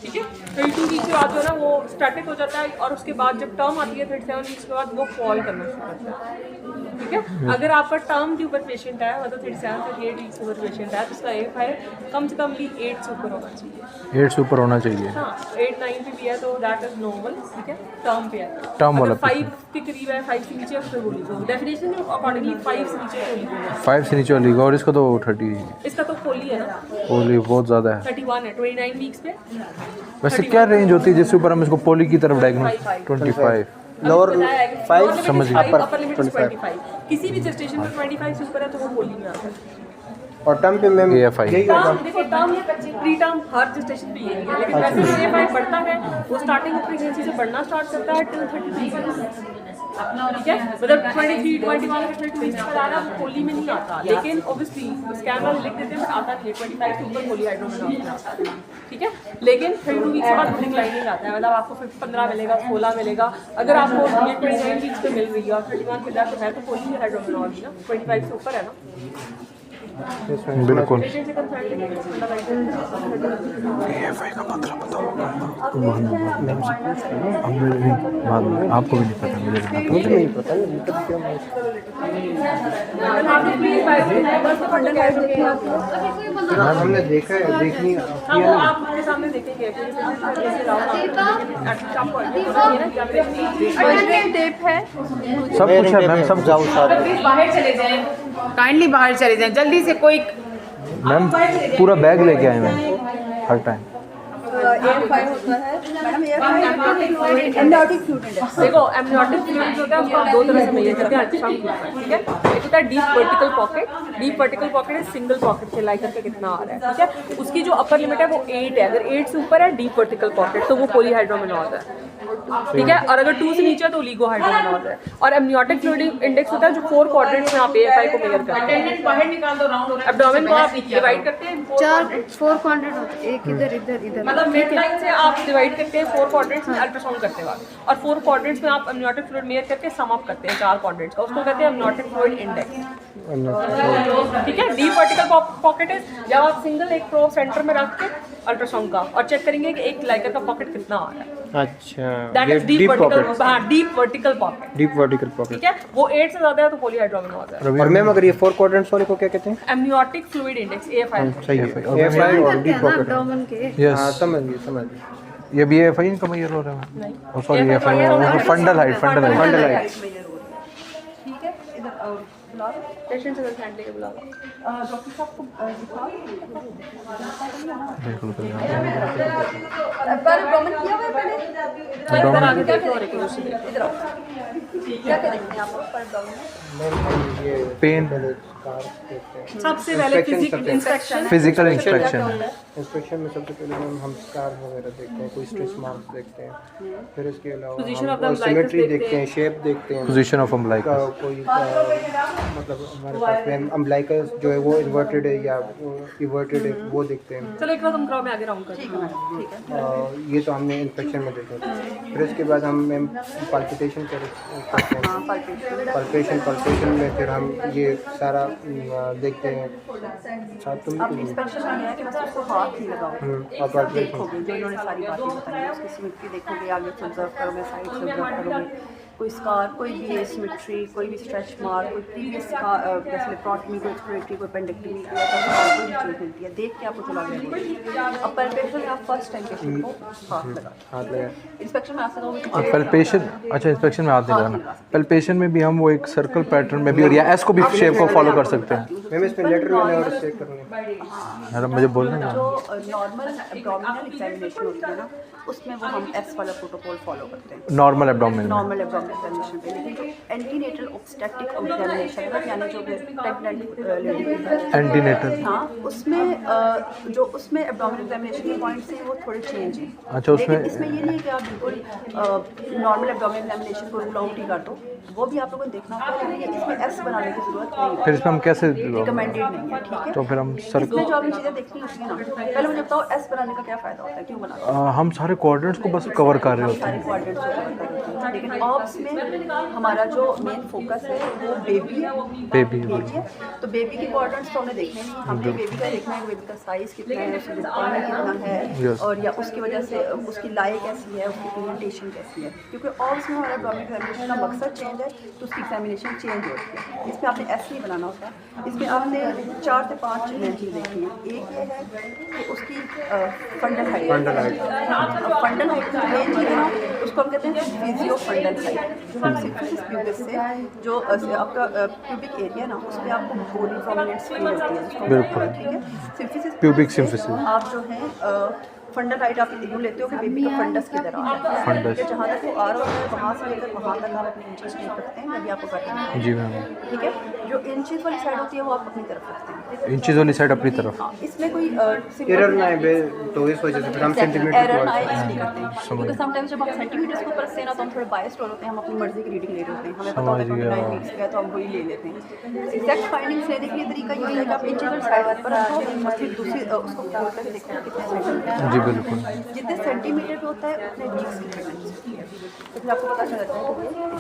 ठीक है। 32 वीक के बाद जो है ना वो स्टैटिक हो जाता है और उसके बाद जब टर्म आती है 37 वीक्स के बाद वो फॉल करना शुरू करता है। ठीक है। अगर आपका टर्म के ऊपर पेशेंट है मतलब 37 38 वीक्स के ऊपर पेशेंट है तो उसका AFI कम से कम भी 8 से ऊपर होना चाहिए। 8 से ऊपर होना चाहिए। हाँ 8-9 पे भी है तो दैट इज नॉर्मल। ठीक है। टर्म पे है, टर्म वाला 5 के करीब है, 5 से नीचे उसमें बोली तो डेफिनेशन में अकॉर्डिंगली 5 से नीचे बोली तो 5 से नीचे वाली और इसका तो 30 इसका तो खोली है ना, पोली बहुत ज़्यादा है। 31 है 29 वीक्स पे। वैसे क्या रेंज होती है जिसके ऊपर हम इसको पोली की तरफ डायग्नोस? 25 लोअर 5 समझ गए। Upper limit 25। किसी भी जेस्टेशन में 25 से ऊपर है तो वो पोली में आता है। और टर्म पे मैम AFI यही होगा। टर्म देखो टर्म प्री टर्म हर जेस्टेशन पे यही है, लेकिन वैसे AFI बढ़ता है वो स्टार्टिंग ऑफ प्रेगनेंसी से बढ़ना स्टार्ट करता है टिल 33। ठीक है। मतलब 23 21 32 पर आ रहा है वो पोली में नहीं आता, लेकिन ऑब्वियसली स्कैन वाले लिख देते हैं बट आता नहीं 25 से ऊपर पोली हाइड्रोमेनोस आता है। ठीक है। लेकिन 32 वीक्स के बाद डिक्लाइनिंग आता है, मतलब आपको 15 मिलेगा 16 मिलेगा। अगर आपको ये 29 वीक्स पे मिल रही है और 31 के बाद तो है तो पोली हाइड्रोमेनोस ना 25 से ऊपर है ना। बिल्कुल। पेशेंट से कंसल्ट AFI का मतलब बताओ। आपको भी नहीं पता, मुझे नहीं पता हमने देखा है देखनी वो आपके सामने देखेंगे टेप है। सब कुछ है मैम, सब जाओ सारे बाहर चले जाएं, काइंडली बाहर चले जाएं जल्दी से। कोई मैम पूरा बैग लेके आए मैम हर टाइम। AFI होता है madam, AFI amniotic fluid index. देखो एमनियोटिक फ्लूइड जो होता है उसको आप दो तरह से मेजर करते हैं अल्ट्रासाउंड के। ठीक है। एक होता है deep vertical pocket. Deep vertical pocket है सिंगल पॉकेट से लाइकर का कितना आ रहा है। ठीक है। उसकी जो अपर लिमिट है वो 8 है, अगर 8 से ऊपर है डीप वर्टिकल पॉकेट तो वो पॉलीहाइड्रोमेनोज है। ठीक है। और अगर 2 से नीचे है तो ओलिगोहाइड्रोमेनोज है। और एमनियोटिक फ्लूइड इंडेक्स होता है जो 4 क्वाड्रेंट्स में आप AFI को मेजर करते हैं। अटेंडेंट बाहर निकाल दो, राउंड एब्डोमेन को आप डिवाइड करते हैं 4 क्वाड्रेंट होते हैं, एक इधर इधर इधर। मतलब मिड लाइन से आप डिवाइड करते हैं 4 क्वाड्रेंट्स में अल्ट्रासाउंड करते वक्त, और 4 क्वाड्रेंट्स में आप एमनियोटिक फ्लूइड मेजर करके सम अप करते हैं 4 क्वाड्रेंट्स का, उसको कहते हैं एमनियोटिक फ्लूइड इंडेक्स। ठीक है। डीप वर्टिकल पॉकेट है जब आप सिंगल एक प्रोब सेंटर में रख के अल्ट्रासाउंड का और चेक करेंगे कि एक लाइकर का पॉकेट कितना आ रहा है। अच्छा दैट इज डीप वर्टिकल। हाँ deep vertical pocket. Deep vertical pocket. ठीक है। वो 8 से ज्यादा है तो पॉलीहाइड्रोमेनोज है। और मैम अगर ये 4 क्वाड्रेंट्स वाले को क्या कहते हैं? Amniotic fluid index AFI। सही है AFI और डीप पॉकेट। एब्डोमेन के हाँ समझ गए समझ गए। ये भी AFI इनका मेजर हो रहा है। नहीं oh sorry AFI fundal height, fundal height. Fundal height. ठीक है। इधर बुला लो पेशेंट से कंसल्ट लेके बुला लो डॉक्टर साहब को दिखाओ। पर एब्डोमेन किया हुआ है पहले। इधर आगे देखो और एक क्वेश्चन देखो। इधर आओ। क्या करेंगे आप पर एब्डोमेन? पेन, सबसे पहले physical inspection. Physical inspection. Inspection में सबसे पहले हम स्कार वगैरह देखते हैं, कोई स्ट्रेच मार्क्स देखते हैं, फिर इसके Position of the अलावा umbilicus सिमेट्री देखते देखते हैं, शेप देखते हैं। Position of umbilicus. कोई मतलब हमारे पास में अम्बिलिकस जो है वो इन्वर्टेड है या इवर्टेड है वो देखते हैं। चलो एक बार तुम कराओ मैं आगे राउंड करती हूँ। ये तो हमने इंस्पेक्शन में देखा। फिर इसके बाद हम पाल्पिटेशन करते हैं। पल्पेशन में फिर हम ये सारा देखते हैं। अब इंस्पेक्शन में है कि बस उसको हाथ ही लगाओ और palpation। देखोगे जो इन्होंने सारी बातें बताई उसकी सिमेट्री देखोगे, आगे से ऑब्जर्व करोगे, साइड से ऑब्जर्व करोगे, कोई स्कार, कोई भी एसिमेट्री, कोई भी स्ट्रेच मार्क, कोई प्रीवियस जैसे लेप्रोटमी, कोई एक्सप्लोरेटरी, कोई पेंडेक्टमी, कोई भी चीज़ मिलती है देख के आपको चला गया। अब पैल्पेशन में आप फर्स्ट टाइम पेशेंट को हाथ लगा। इंस्पेक्शन में ऐसा होगा पल्पेशन, अच्छा इंस्पेक्शन में हाथ नहीं लगाना। पल्पेशन में भी हम वो एक सर्कल पैटर्न में भी और या एस को भी शेप को फॉलो कर सकते हैं। मैम इसमें लेटर मैंने और चेक करना है। मैडम मुझे बोलना है। जो नॉर्मल एब्डोमिनल एग्जामिनेशन होती है ना उसमें वो हम एस वाला प्रोटोकॉल फॉलो करते हैं normal abdomen. Normal abdominal examination पे। लेकिन जो एंटीनेटल ऑब्स्टेट्रिक एग्जामिनेशन है यानी जो प्रेग्नेंट लेडी है एंटीनेटल। हाँ उसमें जो उसमें एब्डोमिनल एग्जामिनेशन के पॉइंट से वो थोड़े चेंज हैं। अच्छा उसमें लेकिन इसमें ये नहीं है कि आप बिल्कुल नॉर्मल एब्डोमिनल एग्जामिनेशन को रूल आउट ही कर दो, वो भी आप लोगों को देखना होगा। लेकिन इसमें एस बनाने की जरूरत नहीं है। फिर इसमें हम कैसे रिकमेंडेड नहीं है, ठीक है। तो फिर हम सर इसमें जो आपने चीज़ें देखनी होती है ना, पहले मुझे बताओ एस बनाने का क्या फ़ायदा होता है, क्यों बनाते हैं? हम सारे कोऑर्डिनेट्स को बस कवर कर रहे होते सारे हैं। क्वाड्रेंट्स को कवर कर रहे हैं, लेकिन ऑब्स में हमारा जो मेन फोकस है वो बेबी है। बेबी है तो बेबी के क्वाड्रेंट्स तो हमने देखने नहीं, हमने बेबी का देखना है, बेबी का साइज़ कितना है, उसका पानी कितना है, Yes. और या उसकी वजह से उसकी लाई कैसी है, उसकी प्रेजेंटेशन कैसी है, क्योंकि ऑब्स में हमारा एब्डोमिनल एग्जामिनेशन का मकसद चेंज है तो उसकी एग्जामिनेशन चेंज होती है। इसमें आपने ऐसे नहीं बनाना होता, इसमें आपने 4 से 5 चीज़ें देखनी है। एक ये है कि उसकी fundal height, fundal height main चीज़ है ना, उसको हम कहते हैं फिजियो फंडल हाइट, जो हम सिम्फिसिस प्यूबिस से जो आपका प्यूबिक एरिया ना, उस पर आपको गोली प्रोमिनेंट स्क्रीन होती है जिसको बिल्कुल। ठीक है। Symphysis Pubic symphysis। आप जो है फंडल हाइट आप यूँ लेते हो कि बेबी का फंडस किधर आ रहा है, फंडस। कि जहाँ तक वो आ रहा है वहाँ से लेकर वहाँ तक आप अपनी इंचेस टेक रखते हैं, मैं भी आपको बताऊँ, जी मैम। ठीक है। जो इंचेस वाली साइड होती है वो आप अपनी तरफ रखते हैं, इंचेस वाली साइड अपनी तरफ। हाँ, इसमें कोई एरर ना है तो इस वजह से फिर हम सेंटीमीटर एरर ना आए इसलिए करते हैं, क्योंकि समटाइम्स जब हम सेंटीमीटर्स के ऊपर से ना तो हम थोड़े बायस्ड होते हैं, हम अपनी मर्जी की रीडिंग ले रहे होते हैं, हमें पता होता है 29 वीक्स का है तो हम वही ले लेते हैं। एग्जैक्ट फाइंडिंग्स लेने के लिए तरीका ये है कि आप इंचेस वाली साइड पर रखो और फिर दूसरी उसको खोल कर देखो कितने सेंटीमीटर, जी बिल्कुल। जितने सेंटीमीटर पे होता है उतने वीक्स की प्रेगनेंसी है, तो फिर आपको पता चल जाता है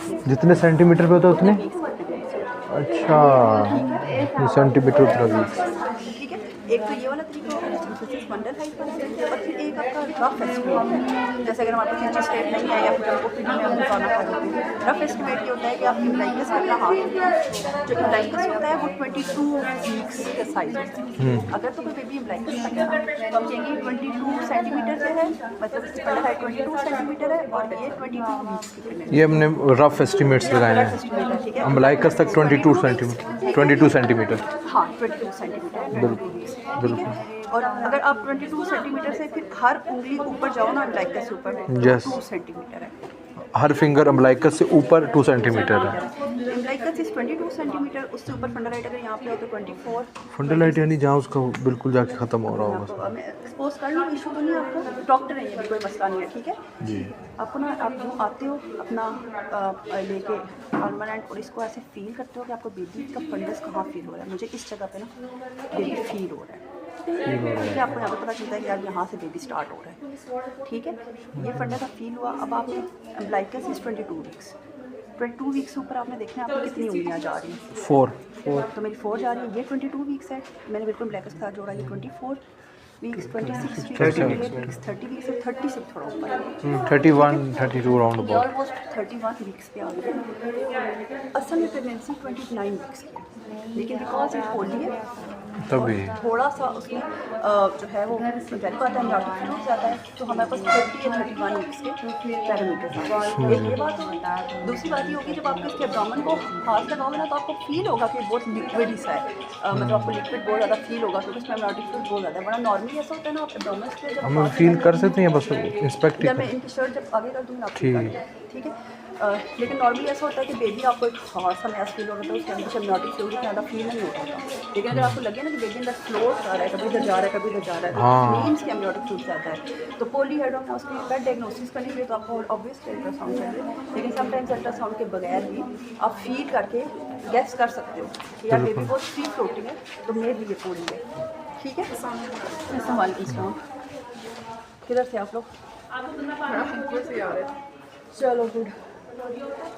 कि जितने सेंटीमीटर पे होता है उतने। वीक्स की प्रेगनेंसी है, अच्छा, सेंटीमीटर उतना भी। ठीक है। एक तो ये वाला तरीका होगा सिम्फिसिस फंडल हाइट वाला, और फिर एक आपका रफ एस्टिमेट है, जैसे अगर हमारे पास इंचेस टेप नहीं है या फिर हमको फिर में हम बताना खा लेते हैं। रफ एस्टिमेट ये होता है कि आप इम्ब्लाइकस का अपना हाथ, जो इम्ब्लाइकस होता है वो 22 वीक्स का साइज होता है। अगर तो कोई बेबी इम्ब्लाइकस का है तो हम कहेंगे 22 सेंटीमीटर से है, मतलब फंडल हाइट 22 सेंटीमीटर है और ये 22 वीक्स की प्रेगनेंसी। ये हमने रफ एस्टिमेट्स लगाए हैं। एस्टिमेट है, ठीक है। अम्बलाइकस तक 22 सेंटीमीटर। हाँ 22 सेंटीमीटर, ठीक है। और अगर आप 22 सेंटीमीटर से फिर हर उंगली ऊपर जाओ ना इम्ब्लाइकस से ऊपर, Yes. 2 सेंटीमीटर है। हर फिंगर अम्बलाइकस से ऊपर 2 सेंटीमीटर है। इम्ब्लाइकस इज 22 सेंटीमीटर, उससे ऊपर फंडल हाइट अगर यहाँ पे हो तो 24। फंडल हाइट यानी जहाँ उसका बिल्कुल जाके ख़त्म हो रहा होगा। आपको मैं एक्सपोज कर लूँ, इशू तो नहीं आपको, डॉक्टर है ये भी कोई मसला नहीं है, ठीक है। जी। आपको ना आप जो आते हो अपना लेके परमानेंट और इसको ऐसे फील करते हो कि आपको बेबी का फंडस कहाँ फील हो रहा है। मुझे इस जगह पे ना बेबी फील हो रहा है, ठीक है। आपको यहाँ पे पता चलता है कि यार यहाँ से बेबी स्टार्ट हो रहा है, ठीक है। ये फंडा का फील हुआ। अब आपने एम्ब्लाइकस इज 22 वीक्स, 22 वीक्स ऊपर आपने देखना है आपको कितनी उंगलियाँ जा रही हैं। 4। तो मेरी 4 जा रही है, ये 22 वीक्स है, मैंने बिल्कुल एम्ब्लाइकस के साथ जोड़ा, ये 24 वीक्स, 26 वीक्स, 30 वीक्स, 30 वीक्स से 30 से थोड़ा ऊपर है, 31 32 राउंड अबाउट। ऑलमोस्ट 31 वीक्स पे आ गई है। असल में प्रेगनेंसी 29 वीक्स की है, लेकिन बिकॉज इट होली है तभी थोड़ा सा उसमें जो है वो वेरी बात है, एम्ब्रियोटिक फ्लूइड ज़्यादा है, तो हमारे पास 30 या 31 वीक्स के पैरामीटर्स हैं। एक ये बात होगी। दूसरी बात ये होगी जब आप इसके एब्डोमेन को हाथ लगाओगे ना तो आपको फील होगा कि बहुत लिक्विड ही सा है, मतलब आपको लिक्विड बहुत ज़्यादा फील होगा क्योंकि उसमें एम्ब्रियोटिक फ्लूइड बहुत ज़्यादा है। बड़ा नॉर्मली ऐसा होता है ना, आप एब्डोमेन पे जब हम फील कर सकते हैं, बस इंस्पेक्ट जब मैं इनकी शर्ट जब आगे कर दूँगी आपको, ठीक है। लेकिन नॉर्मली ऐसा होता है कि बेबी आपको एक खास सा मैस फील हो रहा था, उसके अंदर एम्ब्रियोटिक फ्लूइड ज़्यादा फील नहीं होता था। लेकिन अगर आपको लगे ना कि बेबी अंदर फ्लोट आ रहा है, कभी इधर जा रहा है कभी इधर जा रहा है, हाँ। मीन्स कि एम्ब्रियोटिक फ्लूइड ज़्यादा है। तो पॉलीहाइड्रोमास्टिक का डायग्नोसिस करने के लिए तो आपको ऑब्वियसली अल्ट्रासाउंड चाहिए, लेकिन समटाइम्स अल्ट्रासाउंड के बगैर भी आप फील करके गेस कर सकते हो कि यार बेबी बहुत फ्री फ्लोटिंग है, तो मे भी ये पूरी है, ठीक है। वालेकुम, किधर से आप लोग? चलो गुड।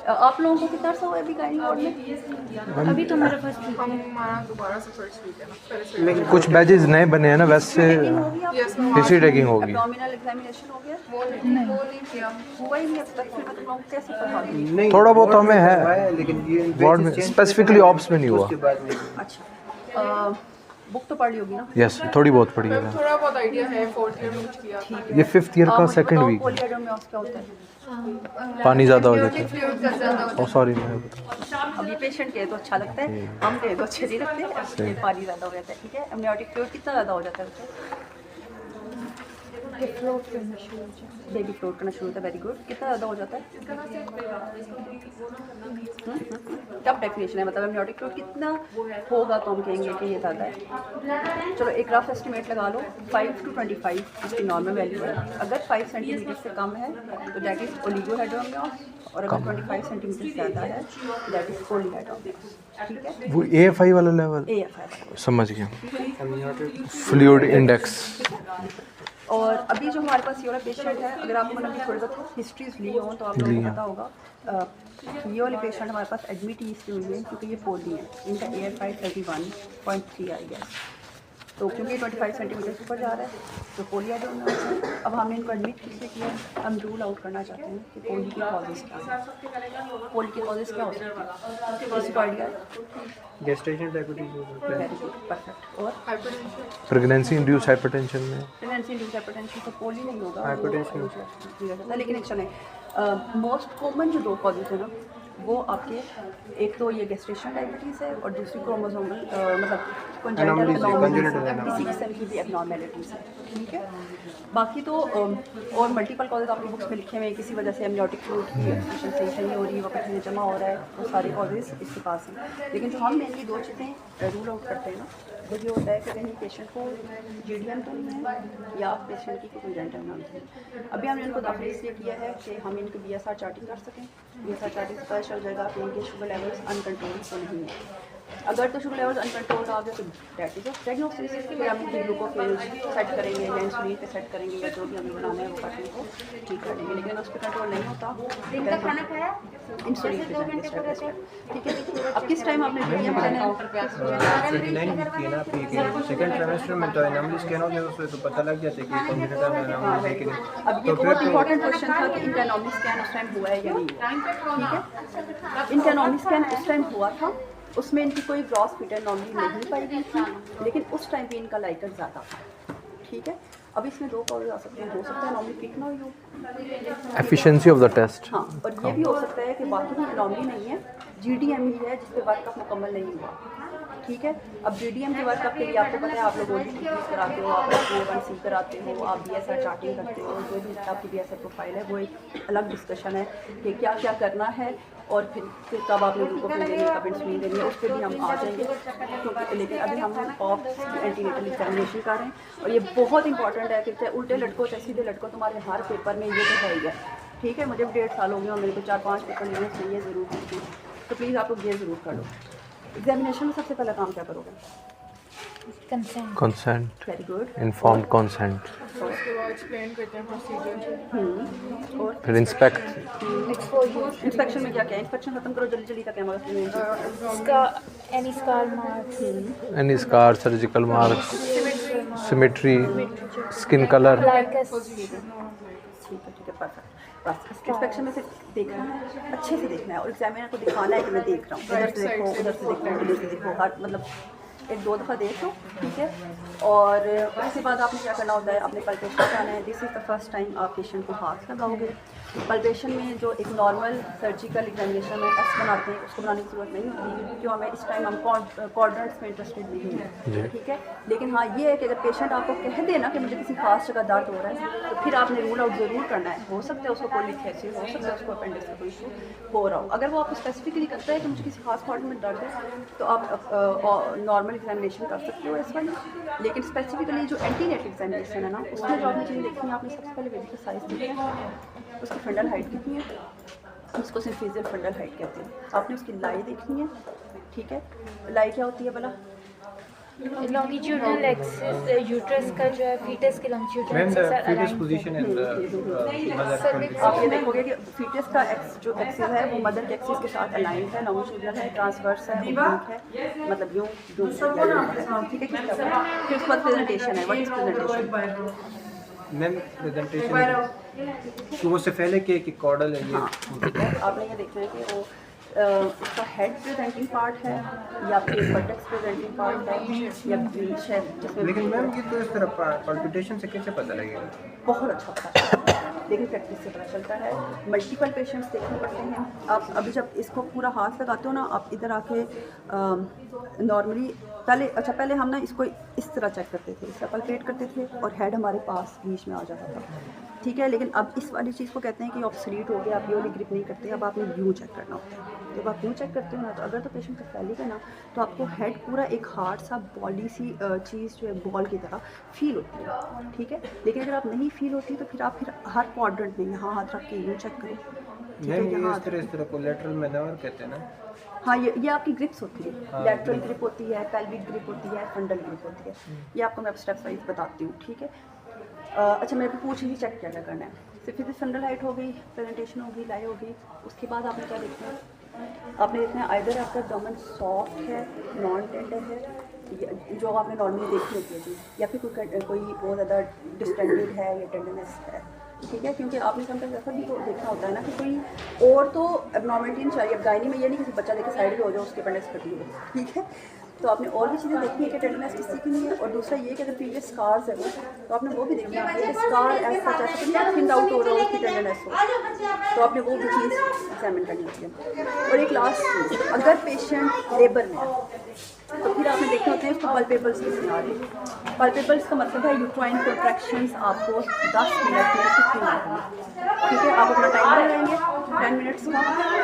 आप लोगों को कितना अर्सा हुआ है अभी गाइनिंग वार्ड में? अभी तो मेरा फर्स्ट वीक है। हमारा दोबारा से फर्स्ट वीक है ना, पहले से लेकिन कुछ बैजेस नए बने हैं ना, वैसे हिस्ट्री टैगिंग होगी। एब्डोमिनल एग्जामिनेशन हो गया? वो नहीं किया। हुआ ही नहीं अब तक, फिर मतलब लोग कैसे पढ़ा देंगे? नहीं थोड़ा बहुत हमें है हुआ है, लेकिन ये वार्ड में, batches change स्पेसिफिकली करने ऑप्स में नहीं हुआ। उसके बाद नहीं। अच्छा, बुक तो पढ़ ली होगी ना? यस, थोड़ी बहुत पड़ी है। थोड़ा बहुत आइडिया है, 4th ईयर में कुछ किया था। ये 5th ईयर का सेकंड वीक। पॉलीहाइड्रोमास क्या होता है? पानी ज़्यादा हो जाता है। फ्लूइड का ज़्यादा ओ सॉरी, मैं अभी पेशेंट कहे तो अच्छा लगता है, हम कहे तो अच्छे नहीं लगते, पानी ज़्यादा हो जाता है, ठीक है। एम्नियोटिक फ्लूइड कितना ज़्यादा हो जाता है बच्चों? बेबी फ्लोट करना शुरू होता है, वेरी गुड। कितना ज़्यादा हो जाता है? कब डेफिनेशन है, मतलब एमनियोटिक फ्लूइड कितना होगा तो हम कहेंगे कि ये ज़्यादा है? चलो एक रफ एस्टिमेट लगा लो, 5 to 25 इसकी नॉर्मल वैल्यू है। अगर 5 सेंटीमीटर से कम है तो दैट इज़ ओलिगोहेड्रोमियोस, और अगर 25 सेंटीमीटर से ज़्यादा है दैट इज़ पॉलीहेड्रोमियोस। ठीक है, वो AFI वाला लेवल AFI। समझ गया, एमनियोटिक फ्लूइड इंडेक्स। और अभी जो हमारे पास ये वाला पेशेंट है, अगर आप मतलब थोड़ी बहुत हिस्ट्रीज ली हो तो आप लोगों को पता होगा, ये वाले पेशेंट हमारे पास एडमिट ही इसलिए हुए हैं क्योंकि ये पोली है, इनका AFI 31.3 आई गया। तो क्योंकि 25 सेंटीमीटर से ऊपर जा रहा है तो पोली एडोमियोस है। अब हमने इनको एडमिट किससे किया है? हम रूल आउट करना चाहते हैं कि पोली की कॉजेज़ क्या है, पोली की कॉजेज़ क्या हो सकती है, इसको आइडिया है? गेस्टेशन डायबिटीज हो सकता है। Very good, perfect. और प्रेगनेंसी इंड्यूस्ड हाइपरटेंशन में प्रेगनेंसी इंड्यूस्ड हाइपरटेंशन तो पोली नहीं होगा, हाइपरटेंशन लेकिन चलें मोस्ट कॉमन जो 2 कॉजेज है ना वो आपके, एक तो ये गेस्टेशन डायबिटीज़ है और दूसरी क्रोमोसोमल मतलब Anomalies है, congenital किसी किस्म की भी एबनॉर्मेलिटीज़ है। ठीक है, बाकी तो और मल्टीपल कॉजेज आपकी बुक्स में लिखे हुए हैं, किसी वजह से एमनियोटिक फ्लूइड की एक्सक्रीशन सही नहीं हो रही है, वक्त में जमा हो रहा है, वो सारे कॉजेज इसके पास हैं। लेकिन जो हम मेनली 2 चीज़ें रूल आउट करते हैं ना वो ये होता है कि कहीं पेशेंट को GDM तो नहीं है या पेशेंट की कोई कंजेंटल एबनॉर्मलिटी है। अभी हमने इनको दाखिल इसलिए किया है कि हम इनको BSR चार्टिंग कर सकें। BSR चार्टिंग से पता चल जाएगा कि इनके शुगर लेवल्स अनकंट्रोल्ड तो नहीं है। अगर तो शुगर लेवल्स अनकंट्रोल्ड आ गए तो दैट इज डायग्नोसिस, फिर हम ग्लूकोफेज सेट करेंगे या इंसुलिन पे सेट करेंगे या जो भी हमें बनाना है वो करके को ठीक कर देंगे। लेकिन उस पर कंट्रोल नहीं होता इंसुलिन पे जाएंगे स्टेप बाय स्टेप। ठीक है, अब किस टाइम आपने GDM लेना है? सेकंड ट्राइमेस्टर में तो एनॉमली स्कैन हो गया, उससे तो पता लग जाता है कि कंप्यूटर में एनॉमली है कि नहीं। अब ये बहुत इंपॉर्टेंट क्वेश्चन था कि इनका एनॉमली स्कैन उस टाइम हुआ है या नहीं हुआ। ठीक है, इनका एनॉमली स्कैन उस टाइम हुआ था, उसमें इनकी कोई ग्रॉस फीटर एनॉमली नहीं पाई गई थी, लेकिन उस टाइम पे इनका लाइटर ज़्यादा था। ठीक है, अब इसमें 2 कॉजेज आ सकते हैं, हो सकता है एनॉमली किक ना हुई हो, एफिशिएंसी ऑफ द टेस्ट। हाँ, और ये भी हो सकता है कि बाकी में एनॉमली नहीं है, GDM ही है जिस पे वर्कअप मुकम्मल नहीं हुआ। ठीक है, अब GDM के वर्कअप के लिए आपको पता है आप लोग OD कराते हो, आप A1C कराते हो, आप BSR चार्टिंग करते हो, जो भी आपकी BSR प्रोफाइल है वो एक अलग डिस्कशन है कि क्या क्या करना है और फिर कब आपने ग्लूकोफेज देनी है, कब इंसुलिन देनी है, उस पर भी हम आ जाएंगे। क्योंकि लेकिन अभी हम ऑफ एंटीनेटल एग्जामिनेशन कर रहे हैं और ये बहुत इंपॉर्टेंट है कि चाहे उल्टे लटको चाहे सीधे लटको तुम्हारे हर पेपर में ये तो है ही है। ठीक है, मुझे भी 1.5 साल हो गए और मेरे को 4-5 पेपर लेने चाहिए ज़रूर होती, तो प्लीज़ आप लोग ये ज़रूर कर लो। एग्जामिनेशन में सबसे पहला काम क्या करोगे? Consent, very good. Informed consent, उसके बाद एक्सप्लेन करते हैं प्रोसीजर। और फिर इंस्पेक्ट। इंस्पेक्शन में क्या क्या है? इंस्पेक्शन खत्म करो जल्दी जल्दी का camera any scar, surgical marks, symmetry, skin colour. ठीक है, परफेक्ट। बस इंस्पेक्शन में से देखना है, अच्छे से देखना है और एग्जामिनर को दिखाना है कि मैं देख रहा हूँ, इधर से देखो उधर से देखो इधर से देखो, हर मतलब 1-2 दफ़ा देख लो। ठीक है, और उसके बाद आपने क्या करना होता है, अपने पल्पेशन कराना है। This is the first time आप पेशेंट को हाथ लगाओगे। पल्पेशन में जो एक नॉर्मल सर्जिकल एग्जामिनेशन में S बनाते हैं उसको बनाने की ज़रूरत नहीं होती, क्यों हमें इस टाइम हम क्वाड्रेंट्स में इंटरेस्टेड नहीं है। ठीक है, लेकिन हाँ ये है कि अगर पेशेंट आपको कह दे ना कि मुझे किसी खास जगह दर्द हो रहा है तो फिर आपने रूल आउट ज़रूर करना है। हो सकता है उसको कोलिथेसिस, हो सकता है उसको अपेंडिक्स का कोई इशू हो रहा हो। अगर वो आपको स्पेसिफिकली कहता है कि मुझे किसी खास पार्ट में दर्द है तो आप नॉर्मल एग्जामिनेशन कर सकते हो इस वाली। लेकिन स्पेसिफिकली जो एंटीनेटल एग्जामिनेशन है ना उसमें जो आपने चीज़ देखनी है, आपने सबसे पहले बेबी का साइज़ देखना है, उसकी फंडल हाइट कितनी है, उसको सिंफिजियल फंडल हाइट कहते हैं। आपने उसकी लाई देखनी है। ठीक है, लाई क्या होती है भला? लॉन्गिट्यूडनल एक्सिस यूट्रस का जो है फीटस के लॉन्गिट्यूडनल से fetus position in the आप ये देखोगे कि फीटस का जो एक्सिस है वो मदर के एक्सिस के साथ अलाइंड है, लॉन्गिट्यूडनल है, ट्रांसवर्स है, ओब्लिक है, मतलब यूं यूं ठीक है। फिर उसके बाद प्रेजेंटेशन है। What is presentation? Ma'am presentation तो वो से पहले के कॉर्डल है ये। आपने ये देखना है कि वो उसका हेड प्रेजेंटिंग पार्ट है या फिर बटक्स प्रेजेंटिंग पार्ट है या ब्रीच है जिसमें। लेकिन मैम ये तो इस तरह पल्पिटेशन से कैसे पता लगेगा? बहुत अच्छा पता है। लेकिन प्रैक्टिस से पता चलता है। मल्टीपल पेशेंट्स देखने पड़ते हैं। आप अभी जब इसको पूरा हाथ लगाते हो ना, आप इधर आके नॉर्मली पहले हम ना इसको इस तरह चेक करते थे, इसका पल्पेट करते थे और हेड हमारे पास बीच में आ जाता था, ठीक है। लेकिन अब इस वाली चीज़ को कहते हैं कि ऑब्सोलीट हो गया, आप ये वाली ग्रिप नहीं करते, अब आपने यूँ चेक करना होता है। जब आप यूँ चेक करते हो ना, तो अगर तो पेशेंट का फैलिक है ना, तो आपको हेड पूरा एक हार्ड सा बॉडी सी चीज़ जो है बॉल की तरह फील होती है, ठीक है। लेकिन अगर आप नहीं फील होती तो फिर आप हर क्वाड्रेंट में यहाँ हाथ रख के यूँ चेक करो, ठीक है। यहाँ इस तरह को लेटरल मैनवर कहते हैं ना। हाँ, ये आपकी ग्रिप्स होती है, लैटरल ग्रिप होती है, पेल्विक ग्रिप होती है, फंडल ग्रिप होती है। ये आपको मैं स्टेप वाइज बताती हूँ, ठीक है। अच्छा, मैं भी पूछ रही चेक क्या करना है। सिर्फ फंडल हाइट हो गई, प्रेजेंटेशन हो गई, लाई हो गई, उसके बाद आपने क्या देखना है, आपने देखना है आइदर आपका डोमेन सॉफ्ट है, नॉन टेंडर है, जो आपने नॉर्मली देखी होती है जी, या फिर कोई बहुत ज़्यादा डिस्टेंडेड है या टेंडरनेस है, ठीक है। क्योंकि आपने समटाइम्स ऐसा भी देखना होता है ना कि कोई और तो एबनॉर्मलिटी नहीं चाहिए। अब गायनी में ये नहीं किसी बच्चा देखे साइड पे हो जाओ, उसके अपेंडिक्स कटी हो, ठीक है। तो आपने और भी चीज़ें देखनी है कि टेंडरनेस किसी की नहीं है। और दूसरा ये कि अगर प्रीवियस स्कार्स है वो, तो आपने वो भी देखना है कि स्कार ऐसा जैसे कि थिन आउट हो रहा हो, उसकी टेंडरनेस हो, तो आपने वो भी चीज़ एग्जामिन करनी होती है। और एक लास्ट चीज़, अगर पेशेंट लेबर में है तो फिर आपने देखना होता है उसको पल्पेबल्स किसमें आ रही है। पल्पेबल्स का मतलब है यूट्राइन कॉन्ट्रैक्शंस आपको 10 मिनट में कितनी आएंगी, ठीक है। आप अपना टाइमर लगाएंगे 10 मिनट्स का,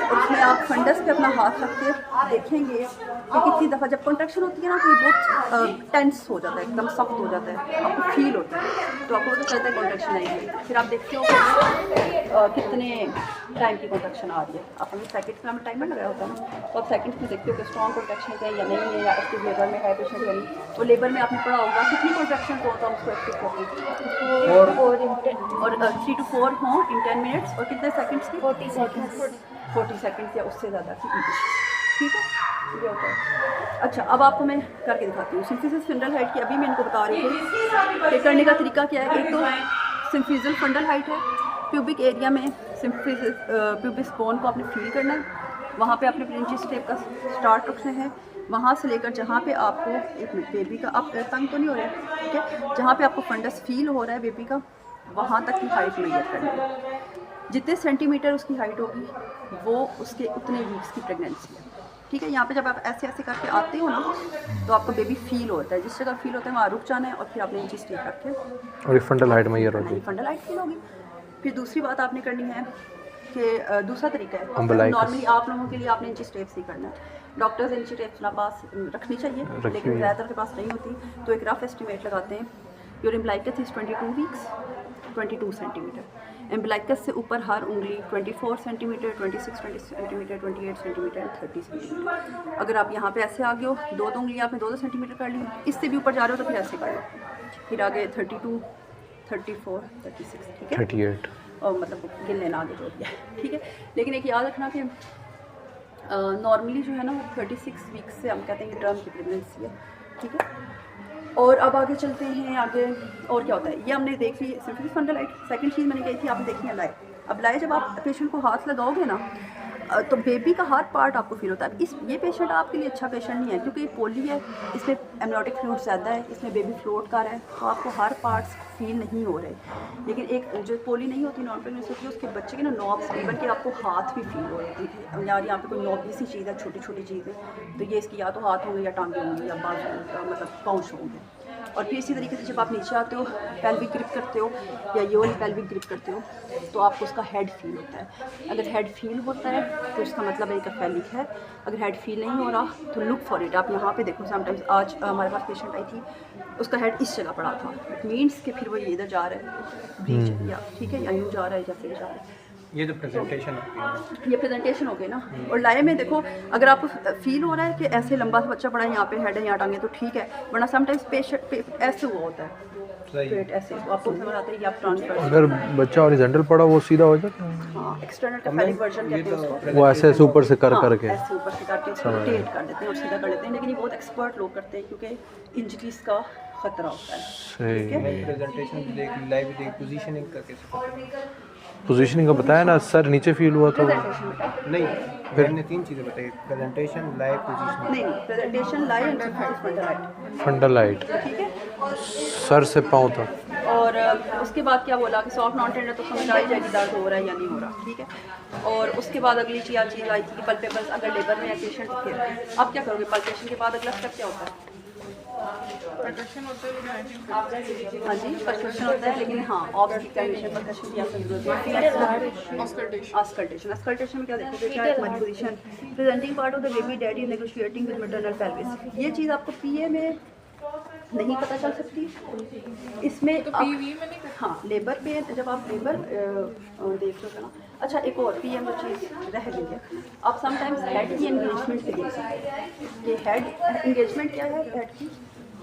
और उसमें आप फंडस पे अपना हाथ रख के देखेंगे कि कितनी दफ़ा जब कॉन्ट्रैक्शन होती है ना, तो ये बहुत टेंस हो जाता है, एकदम सख्त हो जाता है, आपको फील होता है, तो आपको पता चलता है कॉन्ट्रैक्शन आएगी। फिर आप देखते हो कितने टाइम की कॉन्ट्रैक्शन आ रही है। आपने सेकंड्स में हमें टाइमर लगाया होता है ना, तो आप सेकंड्स में देखते हो कि स्ट्रॉन्ग कॉन्ट्रैक्शन है या नहीं है, या एक्टिव लेबर में है पेशेंट या नहीं। और लेबर में आपने पढ़ा होगा कितनी कॉन्ट्रैक्शन होता है उसको एक्टिव करते हैं, और 3 to 4 हों इन 10 मिनट्स, और कितने सेकंड्स की 40 सेकंड्स या उससे ज़्यादा की, ठीक है। ये होता है। अच्छा, अब आपको मैं करके दिखाती हूँ सिम्फिसिस फंडल हाइट की। अभी मैं इनको बता रही थी कि करने का तरीका क्या है। एक तो सिम्फिसिल फंडल हाइट है, प्यूबिक एरिया में सिम्फिसिस प्यूबिक बोन को आपने फील करना है, वहाँ पे आपने प्रिंची स्टेप का स्टार्ट रखना है, वहाँ से लेकर जहाँ पे आपको एक मिनट बेबी का, आप तंग तो नहीं हो रहा है, ठीक है, जहाँ पे आपको फंडस फील हो रहा है बेबी का, वहाँ तक की हाइट मेजर करनी है। जितने सेंटीमीटर उसकी हाइट होगी वो उसके उतने वीक्स की प्रेगनेंसी है, ठीक है। यहाँ पे जब आप ऐसे ऐसे करके आते हो ना, तो आपको बेबी फील होता है, जिस जगह फील होता है वहाँ रुक जाना है, और फिर आपने इंची स्टेप रख के और ये फंडल हाइट में ये होगी, फंडल हाइट फील होगी। फिर दूसरी बात आपने करनी है कि दूसरा तरीका है, Umbilicus। नॉर्मली आप लोगों के लिए आपने इंची स्टेप्स ही करना है। डॉक्टर्स इंची टेप्स ना पास रखनी चाहिए, लेकिन ज़्यादातर के पास नहीं होती, तो एक रफ एस्टिमेट लगाते हैं। Your umbilicus is 22 weeks 22 centimetre. Umbilicus से ऊपर हर उंगली 24 सेंटीमीटर, 26 सेंटीमीटर, 28 सेंटीमीटर, 30 सेंटीमीटर। अगर आप यहाँ पे ऐसे आ गए हो, 2 उंगली आपने 2 सेंटीमीटर कर ली, इससे भी ऊपर जा रहे हो तो फिर ऐसे कर लो, फिर आगे 32, 34, 36, ठीक है, 38, और मतलब गिन लेना आगे जो भी है, ठीक है। लेकिन एक याद रखना कि नॉर्मली जो है ना वो 36 वीक्स से हम कहते हैं कि टर्म की प्रेगनेंसी है, ठीक है। और अब आगे चलते हैं, आगे और क्या होता है, ये हमने देख ली सिम्फिसिस फंडल हाइट। सेकंड चीज़ मैंने कही थी, आपने देखी है लाई। अब लाई जब आप पेशेंट को हाथ लगाओगे ना, तो बेबी का हर पार्ट आपको फील होता है। ये पेशेंट आपके लिए अच्छा पेशेंट नहीं है, क्योंकि पोली है, इसमें एमनियोटिक फ्लूइड ज़्यादा है, इसमें बेबी फ्लोट कर रहा है, तो आपको हर पार्ट्स फील नहीं हो रहे। लेकिन एक जो पोली नहीं होती, नॉन प्रेगनेंसी होती है, उसके बच्चे के ना नॉब्स, इवन कि आपको हाथ भी फील हो रही थी। यार यहाँ पे कोई नॉबी सी चीज़ है, छोटी छोटी चीज़ है, तो ये इसकी या तो हाथ होंगे या टांगे होंगे या बाजू मतलब पाउच होंगे। और फिर इसी तरीके से जब आप नीचे आते हो, पेल्विक ग्रिप करते हो या ये वाली पेल्विक ग्रिप करते हो, तो आपको उसका हेड फील होता है। अगर हेड फील होता है तो उसका मतलब है कि फेलिक है। अगर हेड फील नहीं हो रहा तो लुक फॉर इट। आप यहाँ पे देखो, समटाइम्स आज हमारे पास पेशेंट आई थी, उसका हेड इस जगह पड़ा था, इट मीन्स कि फिर वो ये इधर जा रहा है ब्रीच, या ठीक है, या यूँ जा रहा है, जैसे जा रहा है। ये तो प्रेजेंटेशन है, ये प्रेजेंटेशन हो गई ना। और लाए में देखो, अगर आपको फील हो रहा है कि ऐसे लंबा सा बच्चा पड़ा है, यहाँ पे हेड है, यहाँ टांगे, तो ठीक है, वरना समटाइम्स पेशेंट ऐसे हुआ होता है, पेट ऐसे, तो आपको समझ आता है कि आप ट्रांसफर, अगर बच्चा हॉरिजॉन्टल पड़ा वो सीधा हो जाता है। हाँ, एक्सटर्नल का फेलिक वर्जन कहते हैं उसको। वो ऐसे ऐसे ऊपर से कर करके ऐसे ऊपर से करके उसको रोटेट कर देते हैं और सीधा कर लेते हैं, लेकिन ये बहुत एक्सपर्ट लोग करते हैं क्योंकि इंजरीज का खतरा होता है। सही। प्रेजेंटेशन देख, लाइव देख, पोजीशनिंग का कैसे, पोजीशनिंग का बताया ना सर, नीचे फील हुआ तो नहीं, फिर हमने 3 चीज़ें बताई, प्रेजेंटेशन, लाइव, पोजीशनिंग। नहीं, presentation live and symphysis फंडल height, fundal height ठीक है। सर से पाँव तक। और उसके बाद क्या बोला कि सॉफ्ट नॉन टेंडर तो समझ आ ही जाएगी दर्द हो रहा है या नहीं हो रहा, ठीक है। और उसके बाद अगली चीज़ आई थी कि पल्पेबल्स अगर लेबर में या पेशेंट थे, अब क्या करोगे पल्पेशन के बाद अगला स्टेप क्या होता है? परकशन होता है लेकिन हाँ जी परकशन होता है, लेकिन हाँ ऑब्स की कंडीशन परकशन की जरूरत है। ऑस्कल्टेशन, ऑस्कल्टेशन में क्या देखोगे, क्या है हमारी position, presenting part of the baby daddy negotiating with maternal pelvis. ये चीज़ आपको पीए में नहीं पता चल सकती, इसमें तो पीवी में नहीं हाँ लेबर पे जब आप लेबर देख लो ना। अच्छा एक और पीएम जो चीज़ रह गई है, आप समटाइम्स हेड की एंगेजमेंट पे देख सकते हैं कि हेड एंगेजमेंट क्या है हेड की,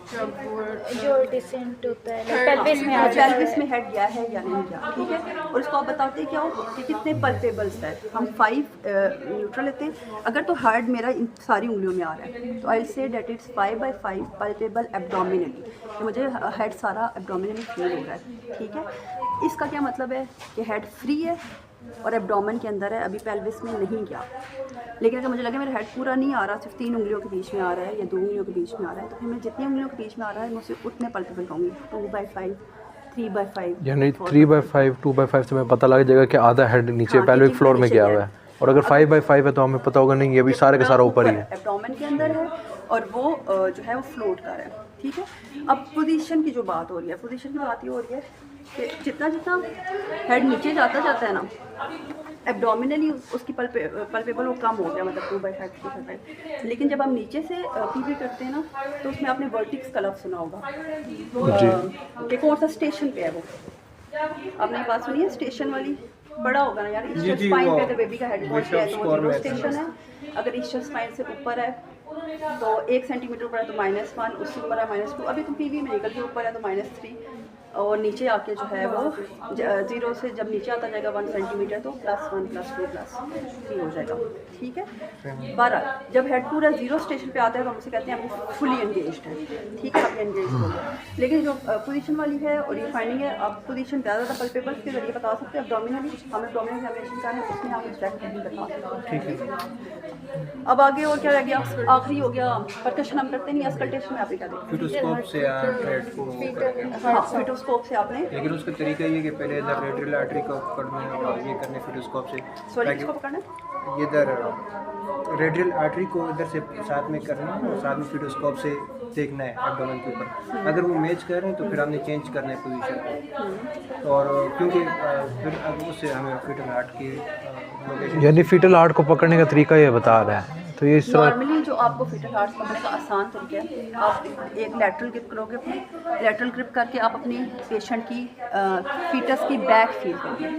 जो डिसेंट होता है पेल्विस में आ जाता पेल्विस में हेड गया है या नहीं गया, ठीक है। और इसको आप बताते क्या हो कि कितने पल्पेबल्स है, हम 5 न्यूट्रल लेते हैं। अगर तो हेड मेरा इन सारी उंगलियों में आ रहा है तो आई से डेट इट्स 5/5 पल्पेबल एब्डोमिनली, तो मुझे हेड सारा एब्डोमिनली फील हो रहा है, ठीक है। इसका क्या मतलब है कि हेड फ्री है और एब्डोमेन के अंदर है, अभी पेल्विस में नहीं गया। लेकिन अगर मुझे लगे मेरा हेड पूरा नहीं आ रहा, सिर्फ 3 उंगलियों के बीच में आ रहा है या 2 उंगलियों के बीच में आ रहा है, तो फिर मैं जितनी उंगलियों के बीच में आ रहा है मैं उसे उतने पल्पेबल कहूँगी, 2/5 3/5 यानी 3/5 2/5 से मैं पता लग जाएगा कि आधा हेड नीचे पेल्विक फ्लोर में गया हुआ है, और अगर 5/5 है तो हमें पता होगा नहीं ये भी सारे का सारा ऊपर ही है, एब्डोमेन के अंदर है और वो जो है वो फ्लोट कर रहा है, ठीक है। अब पोजीशन की जो बात हो रही है, पोजीशन की बात ये हो रही है कि जितना जितना हेड नीचे जाता है ना, एब्डोमिनली उसकी पल्पेबल वो कम हो गया, मतलब 2/5 3/5। लेकिन जब हम नीचे से पीवी करते हैं ना, तो उसमें आपने वर्टिक्स का लफ्ज़ सुना होगा कि कौन सा स्टेशन पे है वो, आपने ये बात सुनी है स्टेशन वाली, बड़ा होगा ना यार, ईस्टर स्पाइन पे अगर बेबी का हेड पहुंच गया है तो वो 0 स्टेशन है, अगर ईस्टर स्पाइन से ऊपर है तो 1 सेंटीमीटर ऊपर है तो -1, उससे ऊपर है -2, अभी तुम पीवी में निकल के ऊपर है तो -3, और नीचे आके जो है वो 0 से जब नीचे आता जाएगा 1 सेंटीमीटर तो +1 +2 +3 हो जाएगा, ठीक है। 12 जब हेड पूरा 0 स्टेशन पे आता है तो हम उसे कहते हैं आप फुली एंगेज्ड है, ठीक है, आप एंगेज हो गए। लेकिन जो पोजीशन वाली है और ये फाइंडिंग है, आप पोजीशन ज़्यादा पल्पेबल्स के जरिए बता सकते हैं, एब्डोमिनली हम एब्डोमिनल एग्जामिनेशन का है उसमें आप एग्जैक्ट नहीं बता सकते, ठीक है। अब आगे और क्या रह गया, आखिरी हो गया परकशन, हम करते नहीं, ऑस्कल्टेशन में आप क्या देखते हैं, फिटोस्कोप से हेड को, हाँ फिटोस्कोप से आपने, लेकिन उसका तरीका ये कि पहले इधर रेडियल आर्टरी को पकड़ना है और ये करने फिटोस्कोप से, सॉरी इसको पकड़ना, इधर रेडियल आर्टरी को इधर से साथ में करना है और साथ में फिटोस्कोप से देखना है एब्डोमेन के ऊपर, अगर वो मैच कर रहे हैं तो फिर हमने चेंज करना है पोजीशन को, और क्योंकि फिर अब उससे हमें फिटल हार्ट की लोकेशन, यानी फीटल हार्ट को पकड़ने का तरीका ये बता रहा है। तो ये इस तरह नॉर्मली जो आपको फिटल हार्ट पकड़ने का आसान तरीका है, आप एक लैटरल ग्रिप करोगे, अपनी लैटरल ग्रिप करके आप अपनी पेशेंट की फीटस की बैक फील करोगे,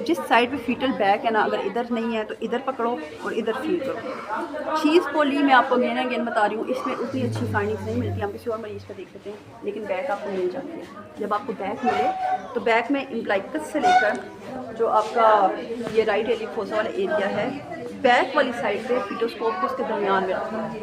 जिस साइड पे फीटल बैक है ना, अगर इधर नहीं है तो इधर पकड़ो और इधर फील करो। चीज़ पोली मैं आपको अगेन अगेन बता रही हूँ, इसमें उतनी अच्छी फाइंडिंग्स नहीं मिलती, हम किसी और मरीज़ का देख लेते हैं, लेकिन बैक आपको मिल जाती है। जब आपको बैक मिले तो बैक में इम्प्लाइकस से लेकर जो आपका ये राइट एलिफोसा वाला एरिया है, बैक वाली साइड पे फिटोस्कोप को उसके दरमियान में रखना है,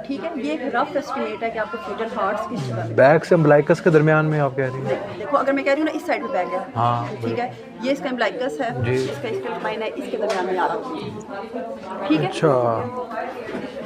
ठीक है। ये एक रफ एस्टिमेट है कि आपको फिटल हार्ट्स की जगह में, बैक से अम्बलाइकस के दरमियान में आप कह रही हैं? देखो अगर मैं कह रही हूँ ना इस साइड पे बैक है, हाँ ठीक है, ये इसका एम्ब्लाइकस है, जी। इसका इसका स्पाइन है, इसके दरमियान में आ रहा है, ठीक है। अच्छा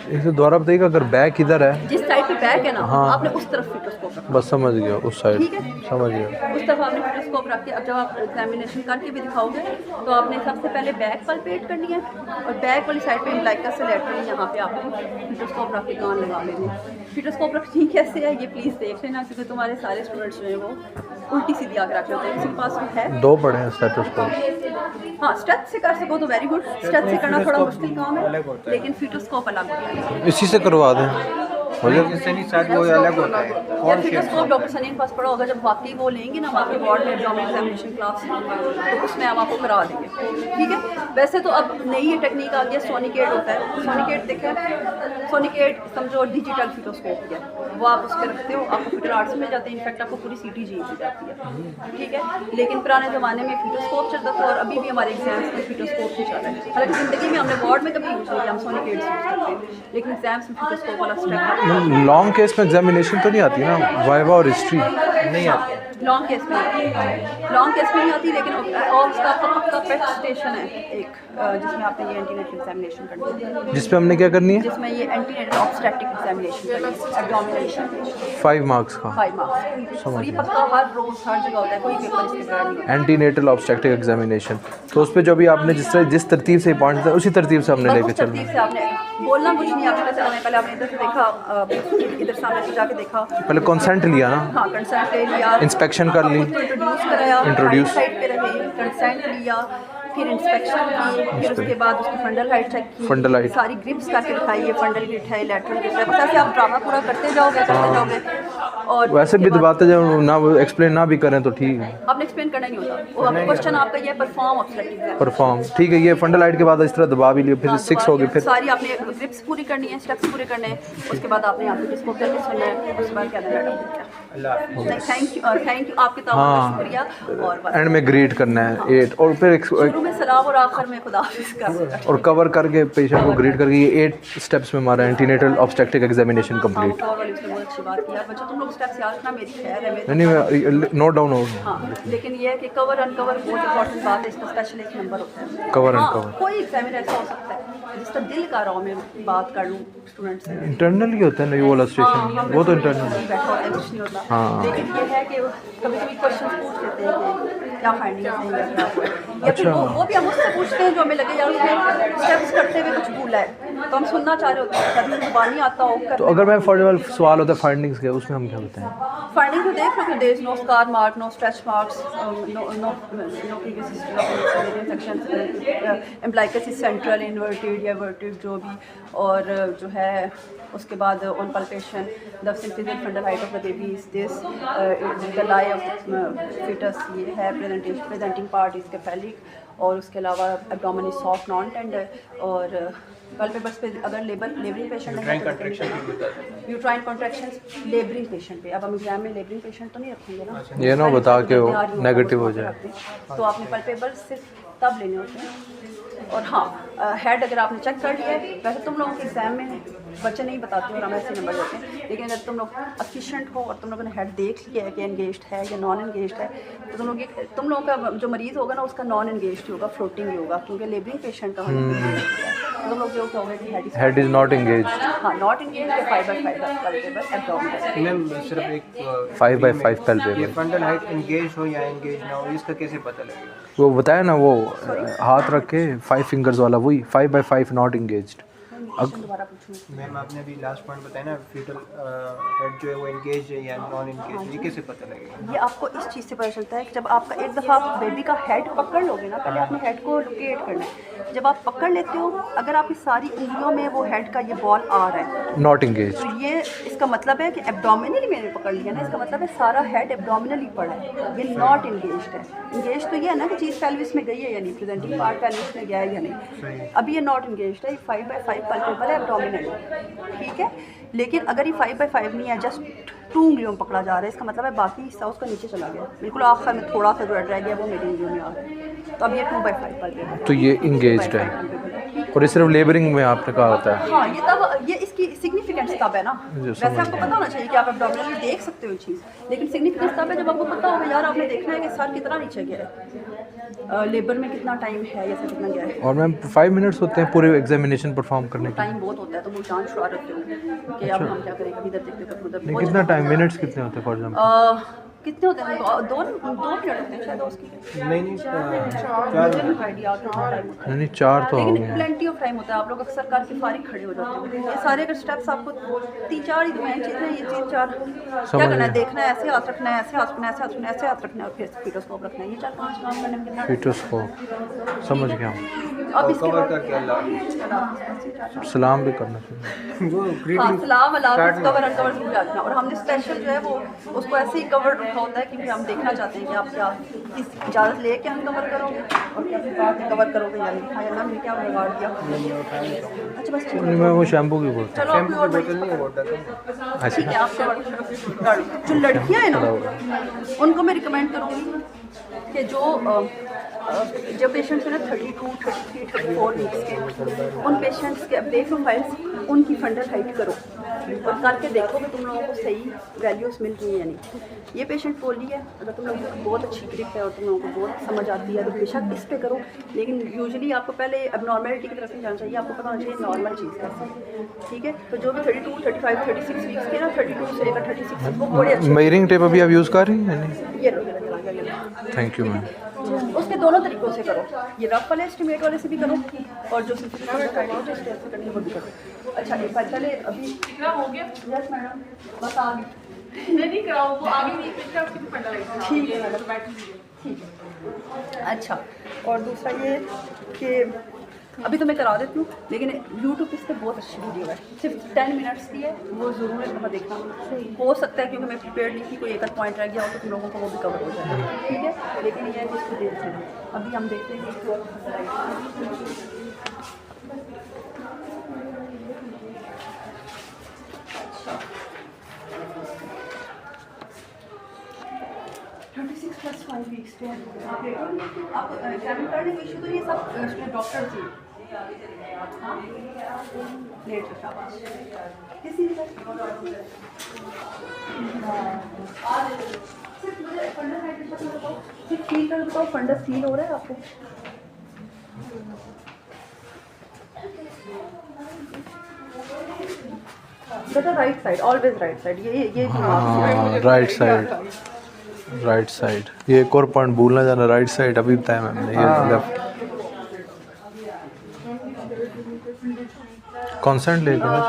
इसे दोबारा बताइएगा, अगर बैक इधर है, जिस साइड पे बैक है ना, हाँ। आपने उस तरफ फिटोस्कोप रखना, बस समझ गया, उस साइड ठीक है। समझ गया, उस तरफ आपने फिटोस्कोप रख के, अब जब आप एग्जामिनेशन करके भी दिखाओगे तो आपने सबसे पहले बैक पल्पेट करनी है, और बैक वाली साइड पे इम्ब्लाइकस से लेटरल यहाँ पे आपको फिटोस्कोप रख के कान लगा लेने। फिटोस्कोप रखनी कैसे है ये प्लीज़ देख लेना, क्योंकि तुम्हारे सारे स्टूडेंट्स जो हैं वो उल्टी सीधी आकर रख लेते हैं, किसी के पास वो है 2 पढ़े हैं स्टेथोस्कोप। हाँ स्टेथ से कर सको तो वेरी गुड, स्टेथ से करना थोड़ा मुश्किल काम है, लेकिन फिटोस्कोप अलग होता है, इसी से करवा दें, जिससे नहीं शायद वो अलग होता है। या फिटोस्कोप डॉक्टर सनी के पास पढ़ा होगा, जब वाकई वो लेंगे ना आपके वार्ड में एब्डोमिनल एग्जामिनेशन क्लास, तो उसमें हम आपको करा देंगे, ठीक है। वैसे तो अब नई ये टेक्निक आ गई है, सोनिकेट होता है, सोनिकेट देखें, सोनिकेट समझो डिजिटल फिटोस्कोप है, वो आप उसके रखते हो, आपको फिटल हार्ट्स मिल जाते हैं, इनफैक्ट आपको पूरी सीटी जी मिल जाती है, ठीक है। लेकिन पुराने ज़माने में फिटोस्कोप चलता था और अभी भी हमारे एग्जाम्स में फिटोस्कोप ही चल रहा है, हालांकि ज़िंदगी में हमने वार्ड में कभी यूज़ नहीं किया, हम सोनिकेट यूज़ करते हैं, लेकिन एग्जाम्स में फिटोस्कोप वाला स्टेप लॉन्ग केस में एग्जामिनेशन तो नहीं आती ना, वाइवा और हिस्ट्री नहीं आती, लॉन्ग केस में नहीं आती, लेकिन और उसका पक्का पेट स्टेशन है एक, जिसमें आपने ये एंटीनेटल एग्जामिनेशन करनी है, जिस पे हमने क्या करनी है? जिसमें ये एंटीनेटल ऑब्स्टेट्रिक एग्जामिनेशन करनी है, एब्डोमिनेशन 5 मार्क्स का 5 मार्क्स, और ये पक्का हर रोज हर जगह होता है, कोई पेपर इसके बगैर नहीं होता। Antenatal obstetric examination. तो उस पे जो भी आपने जिस तरतीब से पॉइंट था उसी तरतीब से हमने बस लेके उस चलना तरतीब है। से आपने बोलना कुछ नहीं, आपने पता चला पहले आपने इधर से देखा, इधर सामने से जाके देखा, पहले कंसेंट लिया ना, हाँ कंसेंट ले लिया, इंस्पेक्शन कर ली, इंट्रोड्यूस कराया, Introduce। साइड पे रहे, कंसेंट लिया, फिर इंस्पेक्शन की, फिर उसके बाद उसकी फंडल हाइट चेक की, फंडल हाइट। सारी ग्रिप्स करके दिखाई, ये फंडल ग्रिप है, लैटरल ग्रिप है, बस ऐसे आप ड्रामा पूरा करते जाओगे और वैसे भी उसके बाद दबाते जब ना एक्सप्लेन ना भी करें तो ठीक है। आपने एक्सप्लेन करना नहीं होता, वो क्वेश्चन आपका ये परफॉर्म ऑब्स्ट्रक्टिव है, परफॉर्म ठीक है, ये फंडल हाइट के बाद इस तरह दबा भी लिया, फिर 6 हो गए, फिर सारी आपने ग्रिप्स पूरी करनी है, स्टेप्स पूरे करने हैं, उसके बाद आपने यहाँ पे डिस्को करके सुनना है, उसके बाद क्या मैडम थैंक यू आपके ताउन का शुक्रिया, और बस एंड में ग्रेड करना है 8 और फिर शुरू में सलाम और आखिर में खुदा हाफिज़ का, और कवर करके पेशेंट को ग्रेड करके ये 8 स्टेप्स में हमारा एंटीनेटल ऑब्स्टेट्रिक एग्जामिनेशन कंप्लीट। और वाली उसने बहुत अच्छी बात की यार, बच्चों तुम लोग स्टेप्स याद रखना, मेरी खैर है मेरी, नहीं नोट डाउन हो हाँ, लेकिन ये है कि कवर अनकवर बहुत इंपॉर्टेंट बात है, इसका स्पेशल एक नंबर होता है, कवर हाँ, अनकवर कोई एग्जामिनर ऐसा हो सकता है जिसका दिल कर रहा हो मैं बात कर लूँ स्टूडेंट से, इंटरनल ही होता है ना ये वाला स्टेशन, वो तो इंटरनल है। बैठा होता है कुछ नहीं होता, हाँ। लेकिन ये है कि कभी कभी क्वेश्चन पूछ लेते हैं कि क्या फाइंडिंग है या क्या हुआ है, या फिर वो भी हम उससे पूछते हैं जो हमें लगे यार उसने स्टेप्स करते हुए कुछ भूला है, तो हम सुनना चाह रहे होते हैं, कभी जुबानी आता हो तो अगर मैं फॉर एग्जाम्पल सवाल होता है फाइंडिंग्स के, उसमें हम क्या बताएं? फाइंडिंग को देख लो कि there is no scar mark, no stretch marks, no previous history of infection, umbilicus is central inverted या वर्टेड जो भी, और जो है उसके बाद on palpation the simple fundal height of the baby is this, the lie of foetus ये है, प्रेजेंटिंग पार्ट इज केफेलिक, और उसके अलावा abdomen is soft non tender, और पल्पेबल्स पे अगर लेबरिंग पेशेंट है, यूट्राइन कॉन्ट्रैक्शंस लेबरिंग पेशेंट पे, अब हम एग्जाम में लेबरिंग पेशेंट तो नहीं रखेंगे ना, ये ना बता के वो नेगेटिव हो जाए, तो आपने पल्पेबल्स सिर्फ तब लेने होते हैं, और हाँ हेड अगर आपने चेक कर लिया है, वैसे तुम लोगों के एग्जाम में बच्चे नहीं बताते और हम ऐसे नंबर देते हैं, लेकिन अगर तुम लोग एफिशिएंट हो और तुम लोगों ने हेड देख लिया है कि एंगेज्ड है या नॉन एंगेज्ड है, तो तुम लोगों का जो मरीज़ होगा ना उसका नॉन एंगेज्ड होगा, फ्लोटिंग ही होगा, क्योंकि लेबरिंग पेशेंट का तो तुम लोग जो कहोगे कि हेड इज नॉट एंगेज्ड, हाँ नॉट एंगेज्ड या 5/5 पल्पेबल एब्डोमिनल। मैम सिर्फ एक 5/5 पल्पेबल, ये फंडल हाइट एंगेज हो या एंगेज ना हो इसका कैसे पता लगेगा? वो बताया ना, वो हाथ रख के 5 फिंगर्स वाला, वही 5/5 नॉट एंगेज्ड। दोबारा पूछूं, मैम आपने अभी लास्ट पॉइंट बताया ना फीटल हेड जो है वो एंगेज है या नॉन एंगेज, ये कैसे पता लगेगा? ये आपको इस चीज़ से पता चलता है कि जब आपका एक दफ़ा आप बेबी का हेड पकड़ लोगे ना, पहले आपने हेड को लोकेट करना है, जब आप पकड़ लेते हो अगर आपकी सारी उंगलियों में वो हेड का ये बॉल आ रहा है नॉट एंगेज्ड, तो ये इसका मतलब है कि एब्डोमिनली मैंने पकड़ लिया ना, इसका मतलब है सारा हेड एब्डोमिनली पड़ा है, ये नॉट एंगेज्ड है। एंगेज तो ये है ना कि चीज़ पेल्विस में गई है या नहीं, प्रेजेंटिंग पार्ट पेल्विस में गया है या नहीं, अभी ये नॉट एंगेज्ड है, ये 5/5 पल्पेबल है एब्डोमिनल, ठीक है, लेकिन अगर ये 5/5 नहीं है, जस्ट 2 उंगलियों में पकड़ा जा रहा है, इसका मतलब है बाकी हिस्सा उसका नीचे चला गया, बिल्कुल आखिर में थोड़ा सा जो रह गया वो मेरी उंगलियों में आ रहा है, तो अब ये 2/5 पल्पेबल है, तो ये एंगेज्ड है, और ये सिर्फ लेबरिंग में आपने कहा होता है। हाँ, ये तब ये इसकी सिग्निफिकेंस तब है ना, वैसे आपको पता होना चाहिए कि आप एब्डोमिनल में देख सकते हो चीज़, लेकिन सिग्निफिकेंस तब है जब आपको पता होगा यार आपने देखना है कि सर कितना नीचे गया है, लेबर में कितना टाइम है या सर कितना गया है, और मैम 5 मिनट्स होते हैं पूरे एग्जामिनेशन परफॉर्म करने के, टाइम बहुत होता है, तो वो जान छुड़ा रखते हो कि अब हम क्या करें, कभी इधर देखते कभी उधर, नहीं कितना टाइम, मिनट्स कितने होते हैं फॉर एग्जाम्पल? कितने होते हैं, 2 मिनट होते हैं शायद उसकी, नहीं 4 आइडिया कितना टाइम होता है, नहीं 4 तो हो लेकिन गए, प्लेंटी ऑफ टाइम होता है, आप लोग अक्सर करके फारिग खड़े हो जाते हो, ये सारे अगर स्टेप्स आपको 3-4 ही मेन चीज़ें हैं, ये 3-4 क्या करना है, देखना है, ऐसे हाथ रखना है, ऐसे हाथ रखना है, ऐसे हाथ रखना है, ऐसे हाथ रखना है, और फिर फीटोस्कोप रखना है, ये 4-5 काम करने में कितना फीटोस्कोप समझ गया हूँ, अब इसके कवर बाद करके अल्लाह सलाम भी करना चाहिए। वो हाँ, ग्रीटिंग सलाम अलाउंस कवर अनकवर जरूर रखना, और हमने स्पेशल जो है वो उसको ऐसे ही कवर रखा होता है क्योंकि हम देखना चाहते हैं कि आप क्या किस इजाज़त लेके हम कवर करोगे और कैसे बात कवर करोगे, यानी हाँ या ना मैंने क्या बिगाड़ दिया, अच्छा बस ठीक है, नहीं मैं वो शैम्पू की बोलता चलो अपनी और बोतल नहीं है वाटर का। ठीक है, आपसे जो लड़कियां हैं ना उनको मैं रिकमेंड करूँगी कि जो पेशेंट्स हैं ना 32, 33, 34 वीक्स के, उन पेशेंट्स के अपडेट प्रोफाइल्स उनकी फंडल हाइट करो, और करके देखो कि तुम लोगों को सही वैल्यूज़ मिल रही हैं या नहीं। ये पेशेंट पोली है, अगर तुम लोगों को बहुत अच्छी ग्रिप है और तुम लोगों को बहुत समझ आती है तो बेशक इस पे करो, लेकिन यूजुअली आपको पहले एबनॉर्मेलिटी की तरफ नहीं जाना चाहिए, आपको पता होना चाहिए नॉर्मल चीज़ कैसी है, ठीक है। तो जो भी 32, 35, 36 वीक्स के ना 32 से लेकर 36 वो बड़े अच्छे मेजरिंग टेप अभी आप यूज़ कर रही हैं नहीं? ये लो। Thank you ma'am. उसके दोनों तरीक़ों से करो, ये रफ वाले एस्टिमेट वाले से भी करो और जो सिंपल टेस्ट से करनी है वो भी करो। अच्छा एक बार पहले अभी कितना हो गया? यस मैडम बस आ गई। नहीं कराओ, वो आगे नहीं पिछला कितनी पढ़ना लगता ठीक है मैडम, बैठी हुई है। ठीक है। अच्छा और दूसरा ये कि अभी तो मैं करा देती हूँ, लेकिन यूट्यूब इस पर बहुत अच्छी वीडियो है, सिर्फ 10 मिनट्स की है, वो ज़रूर है वहाँ देखना। हो सकता है क्योंकि मैं प्रिपेयर नहीं थी, कोई एक पॉइंट रह गया हो तो तुम लोगों को वो भी कवर हो जाएगा, ठीक है। लेकिन ये है कि इसको देखते हैं, अभी हम देखते हैं कि अच्छा 36+5 वीक्स पे आप देखो, आप एग्जामिन करने को इशू तो ये सब डॉक्टर थी लेट शाबाश किसी सिर्फ मुझे फंडस हाइड्रेशन बताओ, सिर्फ फील कर बताओ, फंडस फील हो रहा है आपको? बेटा right side, always right side, ये हाँ राइट साइड, राइट साइड। ये एक और पॉइंट भूलना जाना, राइट साइड अभी बताया मैंने, ये लेफ्ट। कॉन्सेंट लेकर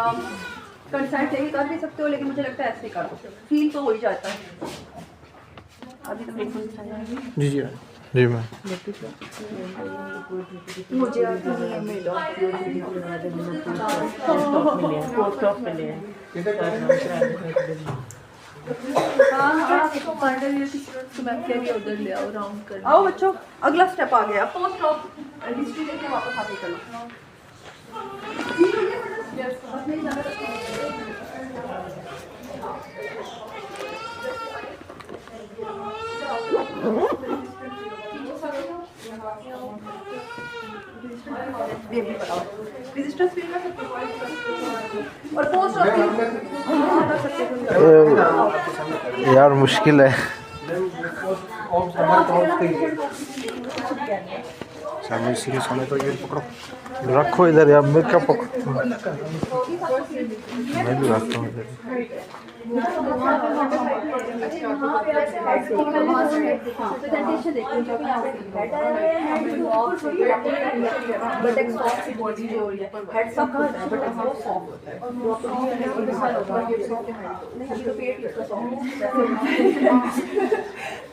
कंसल्ट लेके कर भी सकते हो, लेकिन मुझे लगता है ऐसे ही कर दो, फील तो हो ही जाता है। अभी तो मेरे को जी जी जी मैम। मुझे आओ बच्चों, अगला स्टेप आ गया, पोस्ट ऑफ हिस्ट्री देके वापस आगे करना। रेजिस्टेंस फील कर सकते हो और पोस्ट ऑफ कर सकते हो यार मुश्किल है। सामने सीरियस होने तो ये पकड़ो, रखो इधर यार, मैं क्या पकड़ूं? मैं भी रखता हूँ इधर।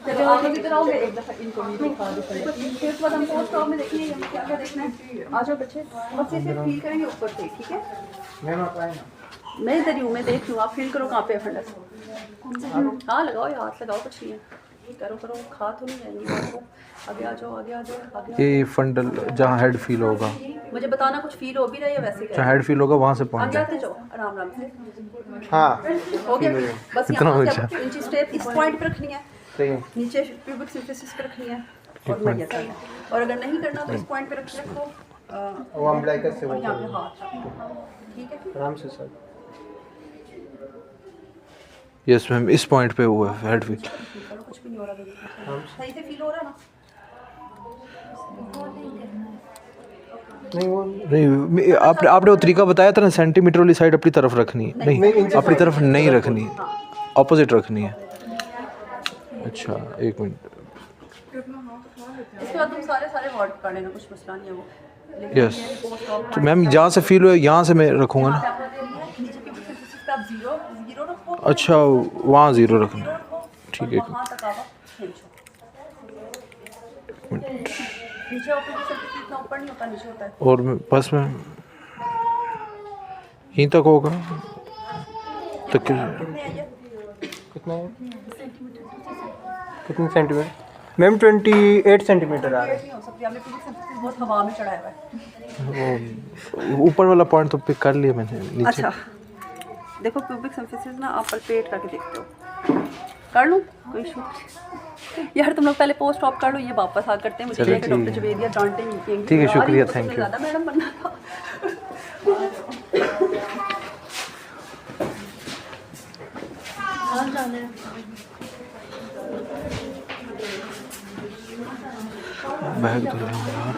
चलो आगे की तरफ एक दफा इनको भी दिखा दो, फिर उसके बाद हम पोस्ट ऑफ में देखेंगे हमें क्या क्या देखना है। आ जाओ बच्चे, बस इसे फील करेंगे ऊपर से, ठीक है। मैम आप आए ना, मैं इधर ही हूँ, मैं देख लूँ, आप फील करो कहाँ पे है फंडस। हाँ लगाओ, ये हाथ लगाओ, कुछ नहीं है, करो करो, खा तो नहीं जाएंगी आपको। आगे आ जाओ, आगे आ जाओ, आगे ये फंडल जहाँ हेड फील होगा, मुझे बताना कुछ फील हो भी रहा है या वैसे जहाँ हेड फील होगा वहाँ से आगे पॉइंट आते जाओ आराम आराम से। हाँ हो गया, बस इतना यहाँ से अच्छा। आपको इंची स्टेप इस पॉइंट पे रखनी है, सही है। नीचे प्यूबिक सिंथेसिस पे रखनी है और मैं करना है। और अगर नहीं करना तो इस पॉइंट पे रखो, वो अम्बलाइकस से वो और यहाँ पे हाथ रखो, ठीक है। आराम से सर। यस मैम, इस पॉइंट पे हुआ है हेड फील। कुछ भी नहीं हो रहा, सही से फील हो रहा है ना? नहीं वो नहीं, आपने वो तरीका बताया था ना, सेंटीमीटर वाली साइड अपनी तरफ रखनी है, नहीं अपनी तरफ नहीं रखनी, ऑपोजिट रखनी है। अच्छा एक मिनट, इसके बाद तुम सारे वर्ड कर लेना, कुछ मसला नहीं है वो। यस। तो मैम जहाँ से फील हुआ यहाँ से मैं रखूँगा ना? नीचे प्यूबिक सिंथेसिस पे आप जीरो रखो, अच्छा वहाँ ज़ीरो रखना, ठीक है। वहाँ तक आवा खींचो, नीचे ऑपरेटिंग सिस्टम इतना ऊपर नहीं होता, नीचे होता है। और बस मैं यहीं तक होगा तो कितना है, कितने सेंटीमीटर? मैम 28 सेंटीमीटर आ रहा है। नहीं हो सकती, आपने प्यूबिक सिंथेसिस बहुत हवा में चढ़ाया हुआ है। वो ऊपर वाला पॉइंट तो पिक कर लिया मैंने, नीचे। अच्छा देखो प्यूबिक सिंथेसिस ना आप पल्पेट करके देखते हो, कर लूँ कोई इशू? यार तुम लोग पहले पोस्ट ऑफ कर लो, ये वापस आ करते हैं मुझे चलिए, लेकर डॉक्टर जवेदिया डांटेंगे। ठीक है, शुक्रिया, थैंक यू। ज़्यादा मैडम बनना था। बैग तो रहा हूँ यार।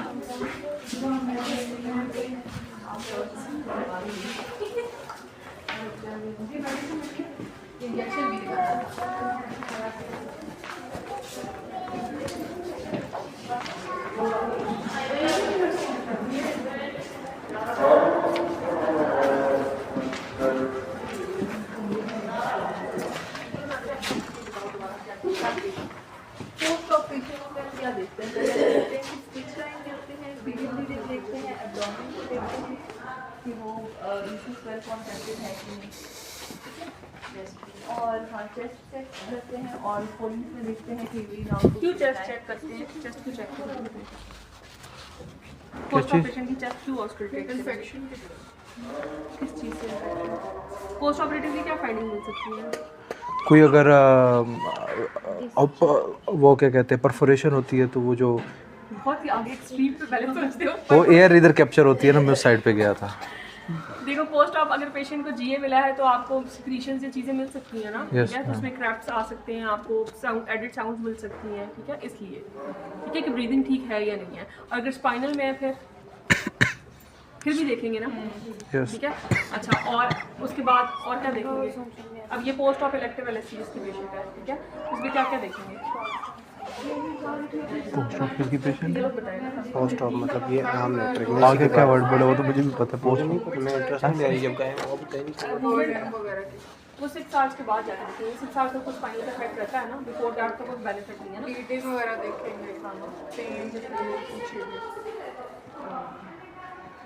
पोस्ट ऑपरेशन में क्या देखते हैं? पहले देखते हैं स्टिच लाइन देखते हैं, पीरियड ब्लीडिंग देखते हैं, एब्डोमेन को देखते हैं कि वो यूट्रस वेल कॉन्ट्रैक्टेड है कि नहीं, और हाँ चेस्ट चेक करते हैं और पोलिंग में देखते हैं कि वी नाउ क्यों चेस्ट चेक करते हैं? चेस्ट क्यों चेक करते हैं? पोस्ट ऑपरेशन की चेस्ट क्यों ऑस्कल्टेट? इन्फेक्शन किस चीज़ से? पोस्ट ऑपरेटिवली क्या फाइंडिंग मिल सकती है? कोई अगर वो क्या कहते हैं परफोरेशन होती है तो वो जो बहुत ही आगे एक्सट्रीम पे पहले सोचते हो। वो एयर इधर कैप्चर होती है ना, मैं उस साइड पे गया था। देखो पोस्ट ऑप अगर पेशेंट को जीए मिला है तो आपको सिक्रीशन से चीज़ें मिल सकती हैं ना, Yes, ठीक है? तो उसमें क्रैप्स आ सकते हैं, आपको साउंड एडिड साउंड्स मिल सकती हैं, ठीक है? इसलिए ठीक है कि ब्रीदिंग ठीक है या नहीं है। और अगर स्पाइनल में है फिर भी देखेंगे ना, यस ठीक है? अच्छा, और उसके बाद और क्या देखेंगे? अब ये पोस्ट ऑप इलेक्टिव एलएससीएस की पेशेंट है, ठीक है? उसमें क्या क्या देखेंगे? पोस्ट ऑफ की पेशेंट ये लोग बताएं। पोस्ट ऑफ मतलब ये आम है आगे क्या वर्ड बोले वो तो मुझे भी पता है। पोस्ट मैं अल्ट्रासाउंड ले रही जब गए वो बताइए वगैरह की वो 6 आवर्स के बाद जाकर देखेंगे। 6 आवर्स का कुछ स्पाइनल का इफेक्ट रहता है ना, बिफोर दैट का कोई बेनिफिट नहीं है ना। ईटिंग वगैरह देखेंगे, पेन पूछेंगे।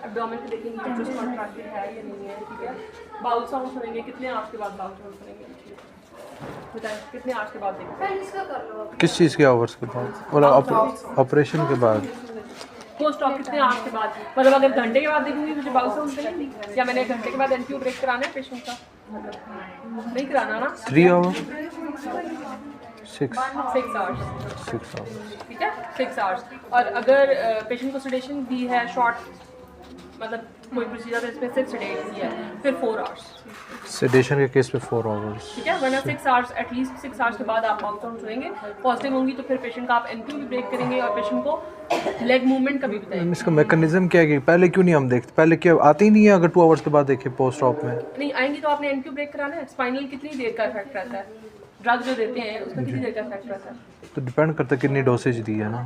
एब्डोमेन पे देखेंगे यूट्रस कॉन्ट्रैक्टेड है या नहीं है, ठीक है? बाउल साउंड सुनेंगे, कितने आवर्स के बाद बाउल साउंड सुनेंगे? बताएं कितने आवर्स के बाद देखेंगे? किस चीज़ के आवर्स के बाद? बोला ऑपरेशन के बाद। पोस्ट ऑप कितने आवर्स के बाद? मतलब अगर घंटे के बाद देखूंगी मुझे बाउल साउंड सुनेंगी, या मैंने घंटे के बाद एनक्यू ब्रेक कराना है पेशेंट का? नहीं कराना ना। 3 आवर 6 6 आवर्स, 6 आवर। ठीक है? 6 आवर्स। और अगर पेशेंट को सेडेशन भी है शॉर्ट, मतलब कोई प्रोसीजर इसमें सिर्फ सेडेट किया है, फिर 4 आवर्स, सेडेशन के केस पे 4 आवर्स। ठीक है? वरना 6 आवर्स, एटलीस्ट 6 आवर्स के बाद आप बाउल साउंड सुनेंगे। पॉजिटिव होंगी तो फिर पेशेंट का आप एनक्यू भी ब्रेक करेंगे और पेशेंट को लेग मूवमेंट का भी बताएंगे। इसका मैकेनिज्म क्या है कि पहले क्यों नहीं हम देखते? पहले क्या आती ही नहीं है? अगर 2 आवर्स के बाद देखे पोस्ट ऑप में नहीं आएंगी तो आपने एनक्यू ब्रेक कराना है। स्पाइनल कितनी देर का इफेक्ट रहता है? ड्रग जो देते हैं उसका कितनी देर का इफेक्ट रहता है? तो डिपेंड करता है कितनी डोसेज दी है ना।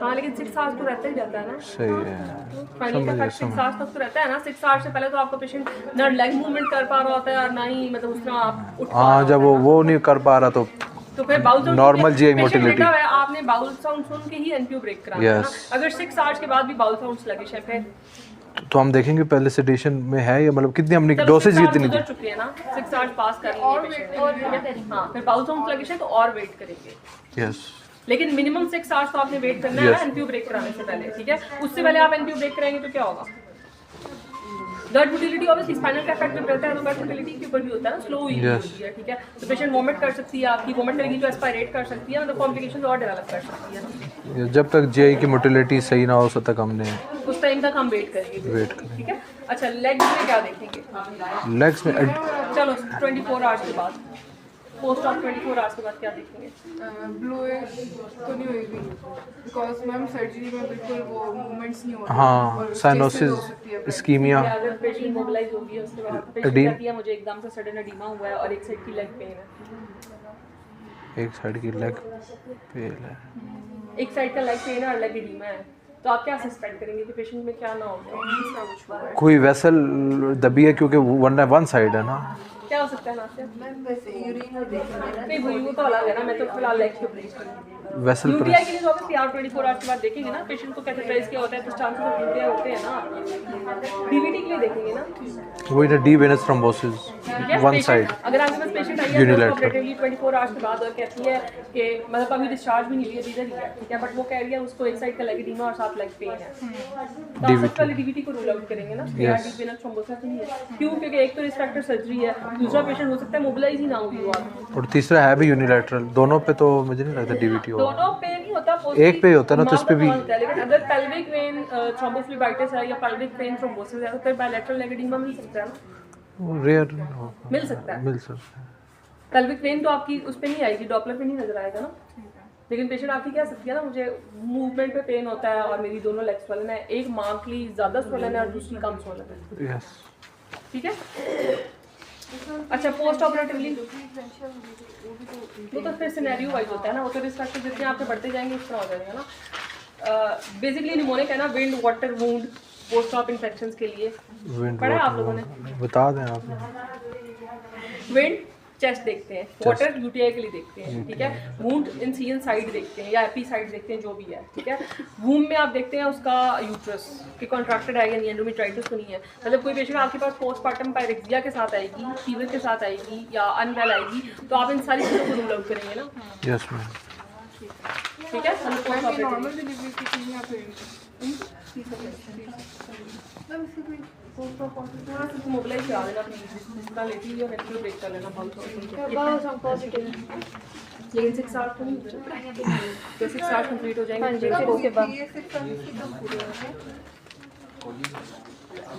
हाँ, लेकिन 6 आवर्स तो रहता ही रहता है ना। सही है। स्पाइनल का इफेक्ट 6 आवर्स तक तो रहता है ना। 6 आवर्स से पहले तो आपका पेशेंट ना लेग मूवमेंट कर पा रहा होता है और ना ही मतलब उस तरह आप उठ पा हाँ, रहे जब वो नहीं कर पा रहा तो तो फिर bowel sound Normal GI motility। आपने बाउल साउंड सुन के ही एनक्यू ब्रेक कराना है ना। Yes। अगर 6 आवर्स के बाद भी बाउल साउंड लगे है फिर तो हम देखेंगे पहले सेडेशन में है या मतलब कितनी हमने चलो, डोसेज 6 आवर्स कितनी दी। गुजर चुके हैं ना, 6 आवर्स पास कर लेंगे पेशेंट ने, ठीक है? हाँ, फिर बाउल साउंड लगे तो और वेट करेंगे, यस लेकिन मिनिमम 6 आवर्स तो आपने वेट करना है ना एनक्यू ब्रेक कराने से पहले, ठीक है? उससे पहले आप एनक्यू ब्रेक कराएंगे तो क्या होगा? गट मोटिलिटी ऑब्वियसली स्पाइनल का इफेक्ट जब रहता है तो गट मोटिलिटी के ऊपर भी होता है ना, स्लो हुई होती है, ठीक है? तो पेशेंट वोमिट कर सकती है, आपकी वोमिट करेगी तो एस्पायरेट कर सकती है, मतलब कॉम्प्लिकेशंस और डेवलप कर सकती है ना। जब तक जीआई की मोटिलिटी सही ना हो तब तक हमने उस टाइम तक हम वेट करेंगे, वेट करें। ठीक है? अच्छा, लेग्स में क्या देखेंगे? लेग्स में चलो 24 आवर्स के बाद, पोस्ट ऑफ 24 आवर्स के बाद क्या देखेंगे? ब्लूइश तो नहीं होगी बिकॉज मैम सर्जरी में बिल्कुल वो मूवमेंट्स नहीं होते। हाँ, और साइनोसिस इस्कीमिया अगर पेशेंट मोबिलाइज होगी उसके बाद पेशेंट कहती है मुझे एकदम से सडन एडिमा हुआ है और एक साइड की लेग पेन है, एक साइड की लेग पेन है। एक साइड का लेग पेन है और लेग एडिमा है, तो आप क्या सस्पेक्ट करेंगे कि पेशेंट में क्या ना हो जाए? कोई वेसल दबी है क्योंकि वन साइड है ना। क्या हो सकता है नासिया? मैम वैसे यूरिन में देखेंगे नहीं वो तो अलग है ना, मैं तो फिलहाल लेग के ब्रेक करूंगी। वेसल यूटीआई के लिए तो ऑब्वियसली आप 24 आवर्स के बाद देखेंगे ना, पेशेंट को कैथेटराइज किया होता है तो चांसेस ऑफ यूटीआई होते हैं ना। डीवीटी के लिए देखेंगे ना, वही ना, डी वेनस थ्रोम्बोसिस ठीक है? One Patient- side. अगर आपके पास पेशेंट आई है Unilateral। ऑपरेटिवली 24 आवर्स के बाद और कहती है कि मतलब अभी डिस्चार्ज भी नहीं लिया इधर ही है, ठीक है? बट वो कह रही है उसको एक साइड का लेग एडिमा और साथ लेग पेन है, तो आप सबसे पहले डीवीटी को रूल आउट करेंगे ना, डीप वेनस थ्रोम्बोसिस नहीं है। क्यों? क्योंकि एक तो रिस्क फैक्टर सर्जरी है, दूसरा पेशेंट हो सकता है मोबिलाइज ही ना हुई हो आप, और तीसरा है भी यूनिलैटरल। दोनों पे तो मुझे नहीं लगता डीवीटी होगा। दोनों पे नहीं होता, एक पे ही होता है ना, तो इस पे भी होता है। लेकिन अगर पेल्विक वेन थ्रोम्बोफ्लेबाइटिस है या पेल्विक वेन थ्रोम्बोसिस है तो फिर बायलैटरल लेग एडिमा मिल सकता है ना, रेयर मिल सकता है। मिल सकता है। पेल्विक वेन तो आपकी उस पे नहीं आएगी, डॉपलर पे नहीं नजर आएगा ना, लेकिन पेशेंट आपकी कह सकती है ना मुझे मूवमेंट पे पेन होता है और मेरी दोनों लेग स्वलन है, एक मार्कली ज़्यादा स्वलन है और दूसरी कम स्वलन है, यस ठीक है। अच्छा पोस्ट ऑपरेटिवली वो तो फिर सिनेरियो वाइज होता है ना, वो तो रिस्क फैक्टर जितने आपके बढ़ते जाएंगे इस तरह हो जाएगा ना। बेसिकली निमोनिक है ना, wind water wound post op infections के लिए पढ़ा है आप लोगों ने? बता दें आप। विंड चेस्ट देखते हैं, वाटर यूटीआई के लिए देखते हैं, ठीक है। वूंड इंसिजन साइड देखते हैं या एपी साइड देखते हैं, जो भी है, ठीक है। वूम में आप देखते हैं उसका यूट्रस कि कॉन्ट्रैक्टेड है या नहीं, एंडोमेट्राइटिस तो नहीं है। मतलब कोई पेशेंट आपके पास पोस्टमार्टम पायरेक्सिया के साथ आएगी, फीवर के साथ आएगी या अनवेल आएगी, तो आप इन सारी चीज़ों को रूल आउट करेंगे ना, यस मैम। ठीक है। नॉर्मल डिलीवरी की थी या फिर थोड़ा सा मोबिलाइज करा देना प्लीज, जितना लेती है रेगुलर ब्रेक कर लेना बहुत बहुत हम पॉजिटिव है। लेकिन 6 आवर्स तो नहीं, तो 6 आवर्स कंप्लीट हो जाएंगे तो हाँ, उसके बाद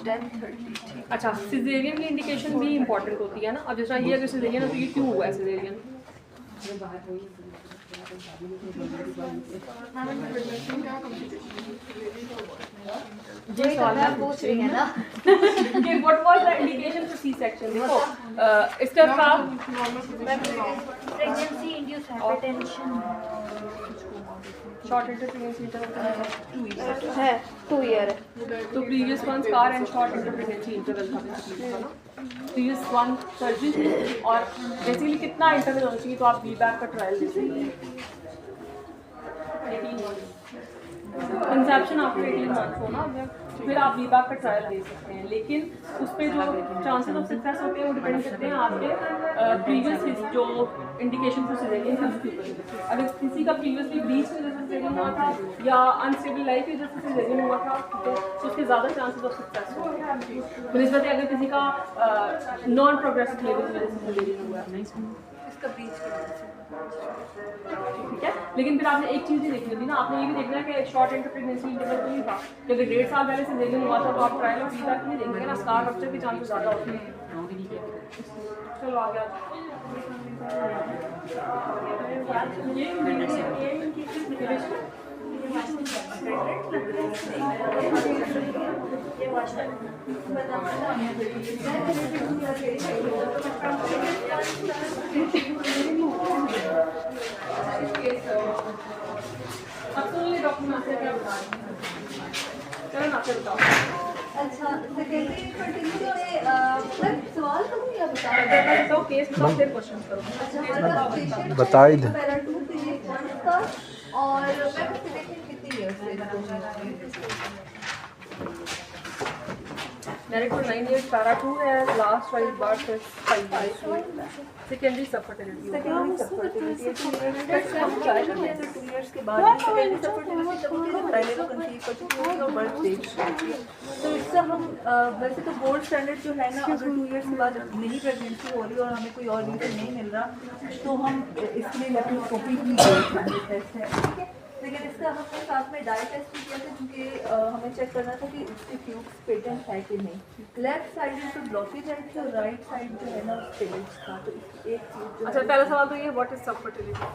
10:30 अच्छा सिजेरियन की इंडिकेशन भी इंपॉर्टेंट होती है ना। अब जैसा ये अगर सिजेरियन है तो ये क्यों हुआ है सिजेरियन? जी सवाल मैं पूछ रही है ना। कि what was the indication for C section? देखो इसका था pregnancy induced hypertension short interpregnancy interval है 2 ईयर है। तो previous one scar and short interpregnancy interval था बेसिकली, है ना। प्रीवियस वन सर्जरी और बेसिकली कितना इंटरवल होना चाहिए, तो आप बी बैक का ट्रायल ले सकते हैं। कंसेप्शन आफ्टर 18 मंथ्स हो ना, फिर आप बी बैक का ट्रायल दे सकते हैं, लेकिन उस पर जो चांसेस ऑफ सक्सेस होते हैं वो डिपेंड करते हैं आपके प्रीवियस जो इंडिकेशन फॉर सिजेरियन है उसके ऊपर। अगर किसी का प्रीवियसली ब्रीच की वजह से सिजेरियन हुआ था या अनस्टेबल लाइफ की वजह से सिजेरियन हुआ था तो उसके ज़्यादा चांसेस ऑफ सक्सेस होते हैं बनिस्बत अगर किसी का नॉन प्रोग्रेसिव लेवल की वजह से सिजेरियन हुआ है इसका बीच की वजह से। ठीक है। लेकिन फिर आपने एक चीज़ ही देखनी होती ना, आपने ये भी देखना है कि शॉर्ट इंटर प्रेगनेंसी इंटरवल तो नहीं था कि अगर 1.5 साल पहले सिजेरियन हुआ था तो आप ट्रायल ऑफ वीजा नहीं देंगे ना, स्कार रप्चर के चांसेस ज़्यादा होते हैं। चलो आ गया अब तो ये डॉक्टर नासिर क्या बता रहे हैं, चलो नासिर बताओ। अच्छा सेकेंडरी फर्टिलिटी में मैं सवाल करूँ या बता बताओ केस बताओ फिर क्वेश्चन करो। अच्छा पेशेंट बता ही दे। पैरा 2 पीरियड 1 का और मैं फर्टिलिटी कितनी है उससे मेरे को 9 years पैरा 2 है, लास्ट वाइज बर्थ है 5 years, सेकेंडरी सब फर्टिलिटी सेकेंडरी फर्टिलिटी 2 इयर्स के बाद सेकेंडरी फर्टिलिटी तब होती है पहले तो कंसीव कर चुकी होती है और बर्थ देख चुकी है। तो इससे हम वैसे तो गोल्ड स्टैंडर्ड जो है ना, अगर 2 इयर्स के बाद नहीं प्रेगनेंसी हो रही और हमें कोई और रीज़न नहीं मिल रहा तो हम इसके लिए लेप्रोस्कोपी की टेस्ट है, ठीक है। लेकिन इसका हमने साथ में डाई टेस्ट भी किया था क्योंकि हमें चेक करना था कि उसके ट्यूब्स पेटेंट है कि नहीं। लेफ्ट साइड में तो ब्लॉकेज है और राइट साइड जो है ना पेटेंट था, तो एक चीज़ अच्छा पहला सवाल तो ये व्हाट इज सब फर्टिलिटी?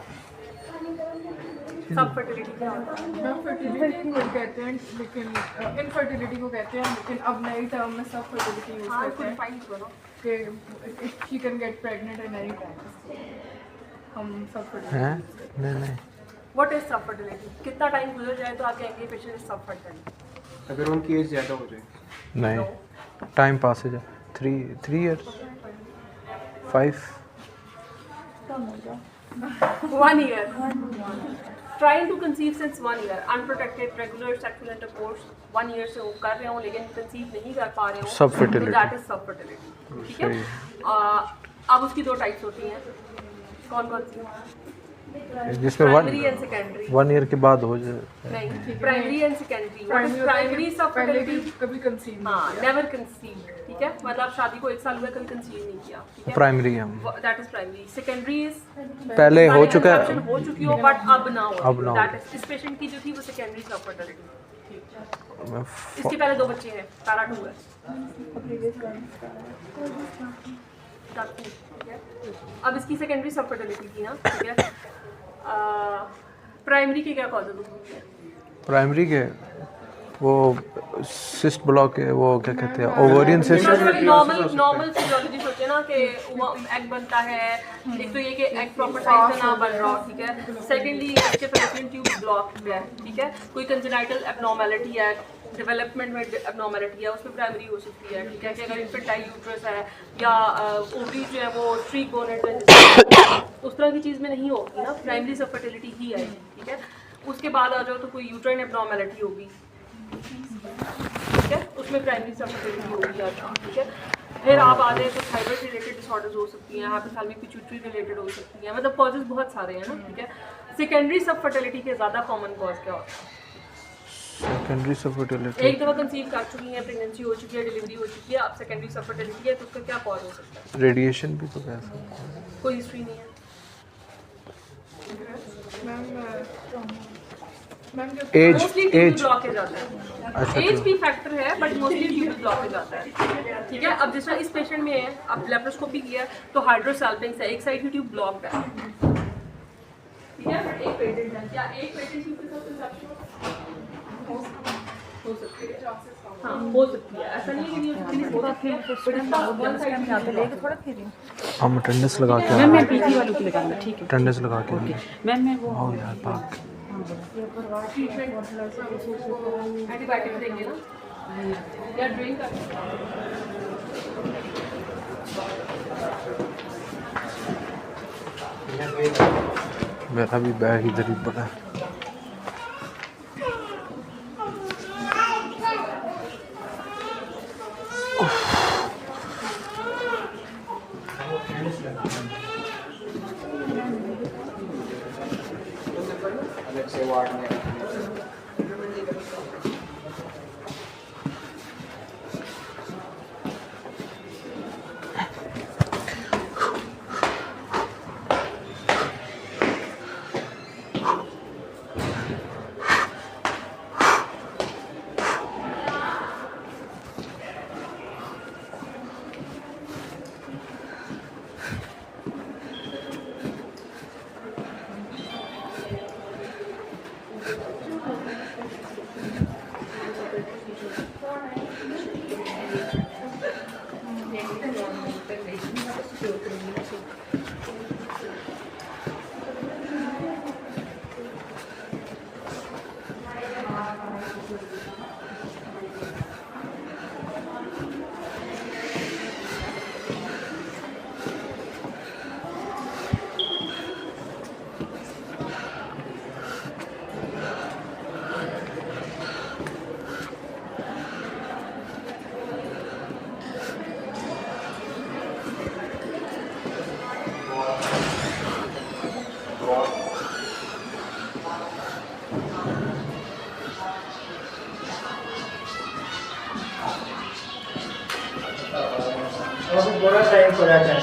सब फर्टिलिटी क्या होता है? सब फर्टिलिटी को कहते हैं, लेकिन इनफर्टिलिटी को कहते हैं, लेकिन अब नई टर्म में सब फर्टिलिटी यूज हाँ करते कुछ हैं फाइंड करो। कि she can get pregnant at any time. हम सब फर्टिलिटी हैं? नहीं व्हाट इज सब फर्टिलिटी? कितना टाइम गुजर जाए तो आप कहेंगे पेशेंट इज सब फर्टाइल? अगर उनकी एज ज़्यादा हो जाए नहीं टाइम पास है 3 years 5 1 year trying to conceive since 1 year unprotected regular sexual intercourse 1 year से वो कर रहे हो लेकिन कंसीव नहीं कर पा रहे हो, Subfertility. दैट इज सब फर्टिलिटी, ठीक है। अब उसकी 2 टाइप्स होती हैं, कौन कौन सी? जिसमें प्राइमरी एंड सेकेंडरी। 1 year के बाद हो जाए। नहीं, प्राइमरी एंड सेकेंडरी। प्राइमरी सब पहले भी फर्टिलिटी कभी कंसीव हाँ नेवर कंसीव, ठीक है। मतलब शादी को 1 साल हुआ कभी कंसीव नहीं किया, ठीक है। प्राइमरी हम that is primary. Secondary is पहले हो चुका है, conception हो चुकी हो बट अब ना हो, अब ना हो। दैट इज इस पेशेंट की जो थी वो सेकेंडरी सब फर्टिलिटी। मैं इसके पहले 2 बच्चे हैं, पैरा 2 है। ठीक है। अब इसकी सेकेंडरी सब फर्टिलिटी थी ना, ठीक है। प्राइमरी के क्या कॉजेज होते हैं? प्राइमरी के वो सिस्ट ब्लॉक है, वो क्या कहते हैं, ओवेरियन सिस्ट। नॉर्मल फिजियोलॉजी सोचे ना कि एग बनता है, एक तो ये कि एग प्रॉपर साइज में ना बन रहा हो, ठीक है। सेकेंडली इसके फैलोपियन ट्यूब ब्लॉक है, ठीक है। कोई कंजेनाइटल एबनॉर्मेलिटी है, डेवलपमेंट में एबनॉर्मेलिटी है, उसमें प्राइमरी हो सकती है, ठीक है। कि अगर इन्फेंटाइल यूट्रस है या ओवरी जो है वो ट्री बोनेट उस तरह की चीज़ में नहीं होगी ना, प्राइमरी सब फर्टिलिटी ही आएगी, ठीक है। उसके बाद आ जाओ तो कोई यूट्राइन एबनॉर्मेलिटी होगी, ठीक है, उसमें प्राइमरी सब फर्टिलिटी होगी आपकी, ठीक है। फिर आप आ जाए तो थायराइड रिलेटेड डिसऑर्डर्स हो सकती हैं, हाइपोथैलेमिक पिट्यूटरी रिलेटेड हो सकती हैं, मतलब कॉजेज बहुत सारे हैं ना, ठीक है। सेकेंडरी सब फर्टिलिटी के ज़्यादा कॉमन कॉज क्या होता है? सेकेंडरी सब फर्टिलिटी। एक दफ़ा कंसीव कर चुकी है, प्रेगनेंसी हो चुकी है, डिलीवरी हो चुकी है, अब सेकेंडरी सब फर्टिलिटी है, तो उसका क्या कॉज हो सकता है? रेडिएशन भी तो कह सकते हैं। कोई हिस्ट्री नहीं है। एज ब्लॉकेज आता है, अच्छा, एज भी फैक्टर है बट मोस्टली ट्यूबल ब्लॉकेज आता है, ठीक है। अब जैसा इस पेशेंट में है, अब लेप्रोस्कोपी किया तो हाइड्रोसल्फिंग्स है, एक साइड की ट्यूब ब्लॉक्ड है, ठीक है। एक पेशेंट है, क्या एक पेशेंट ट्यूब के साथ इंफेक्शन हो सकती है? हाँ, हो सकती है, ऐसा नहीं है कि नहीं हो सकती, हो सकती है, बट इसका वन साइड में यहाँ पे लेके थोड़ा फिर हम अटेंडेंस लगा के मैम मैं पीजी वालों की लगाऊंगा, ठीक है। अटेंडेंस लगा के मैम मैं वो आओ यार भाग। एंटीबायोटिक देंगे ना या ड्रिंक मेरा भी बैग इधर ही पड़ा है। अलग से वार्ड में बड़ा टाइम पड़ा है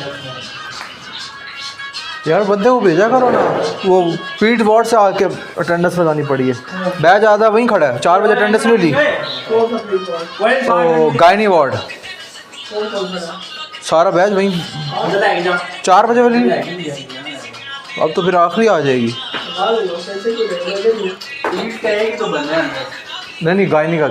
यार बंदे को भेजा करो ना, वो फील्ड वार्ड से आके अटेंडेंस लगानी पड़ी है। बैच आधा वहीं खड़ा है, 4 बजे अटेंडेंस ले ली। तो गायनी वार्ड सारा बैच वहीं 4 बजे वाली, अब तो फिर आखिरी आ जाएगी। नहीं गायनी का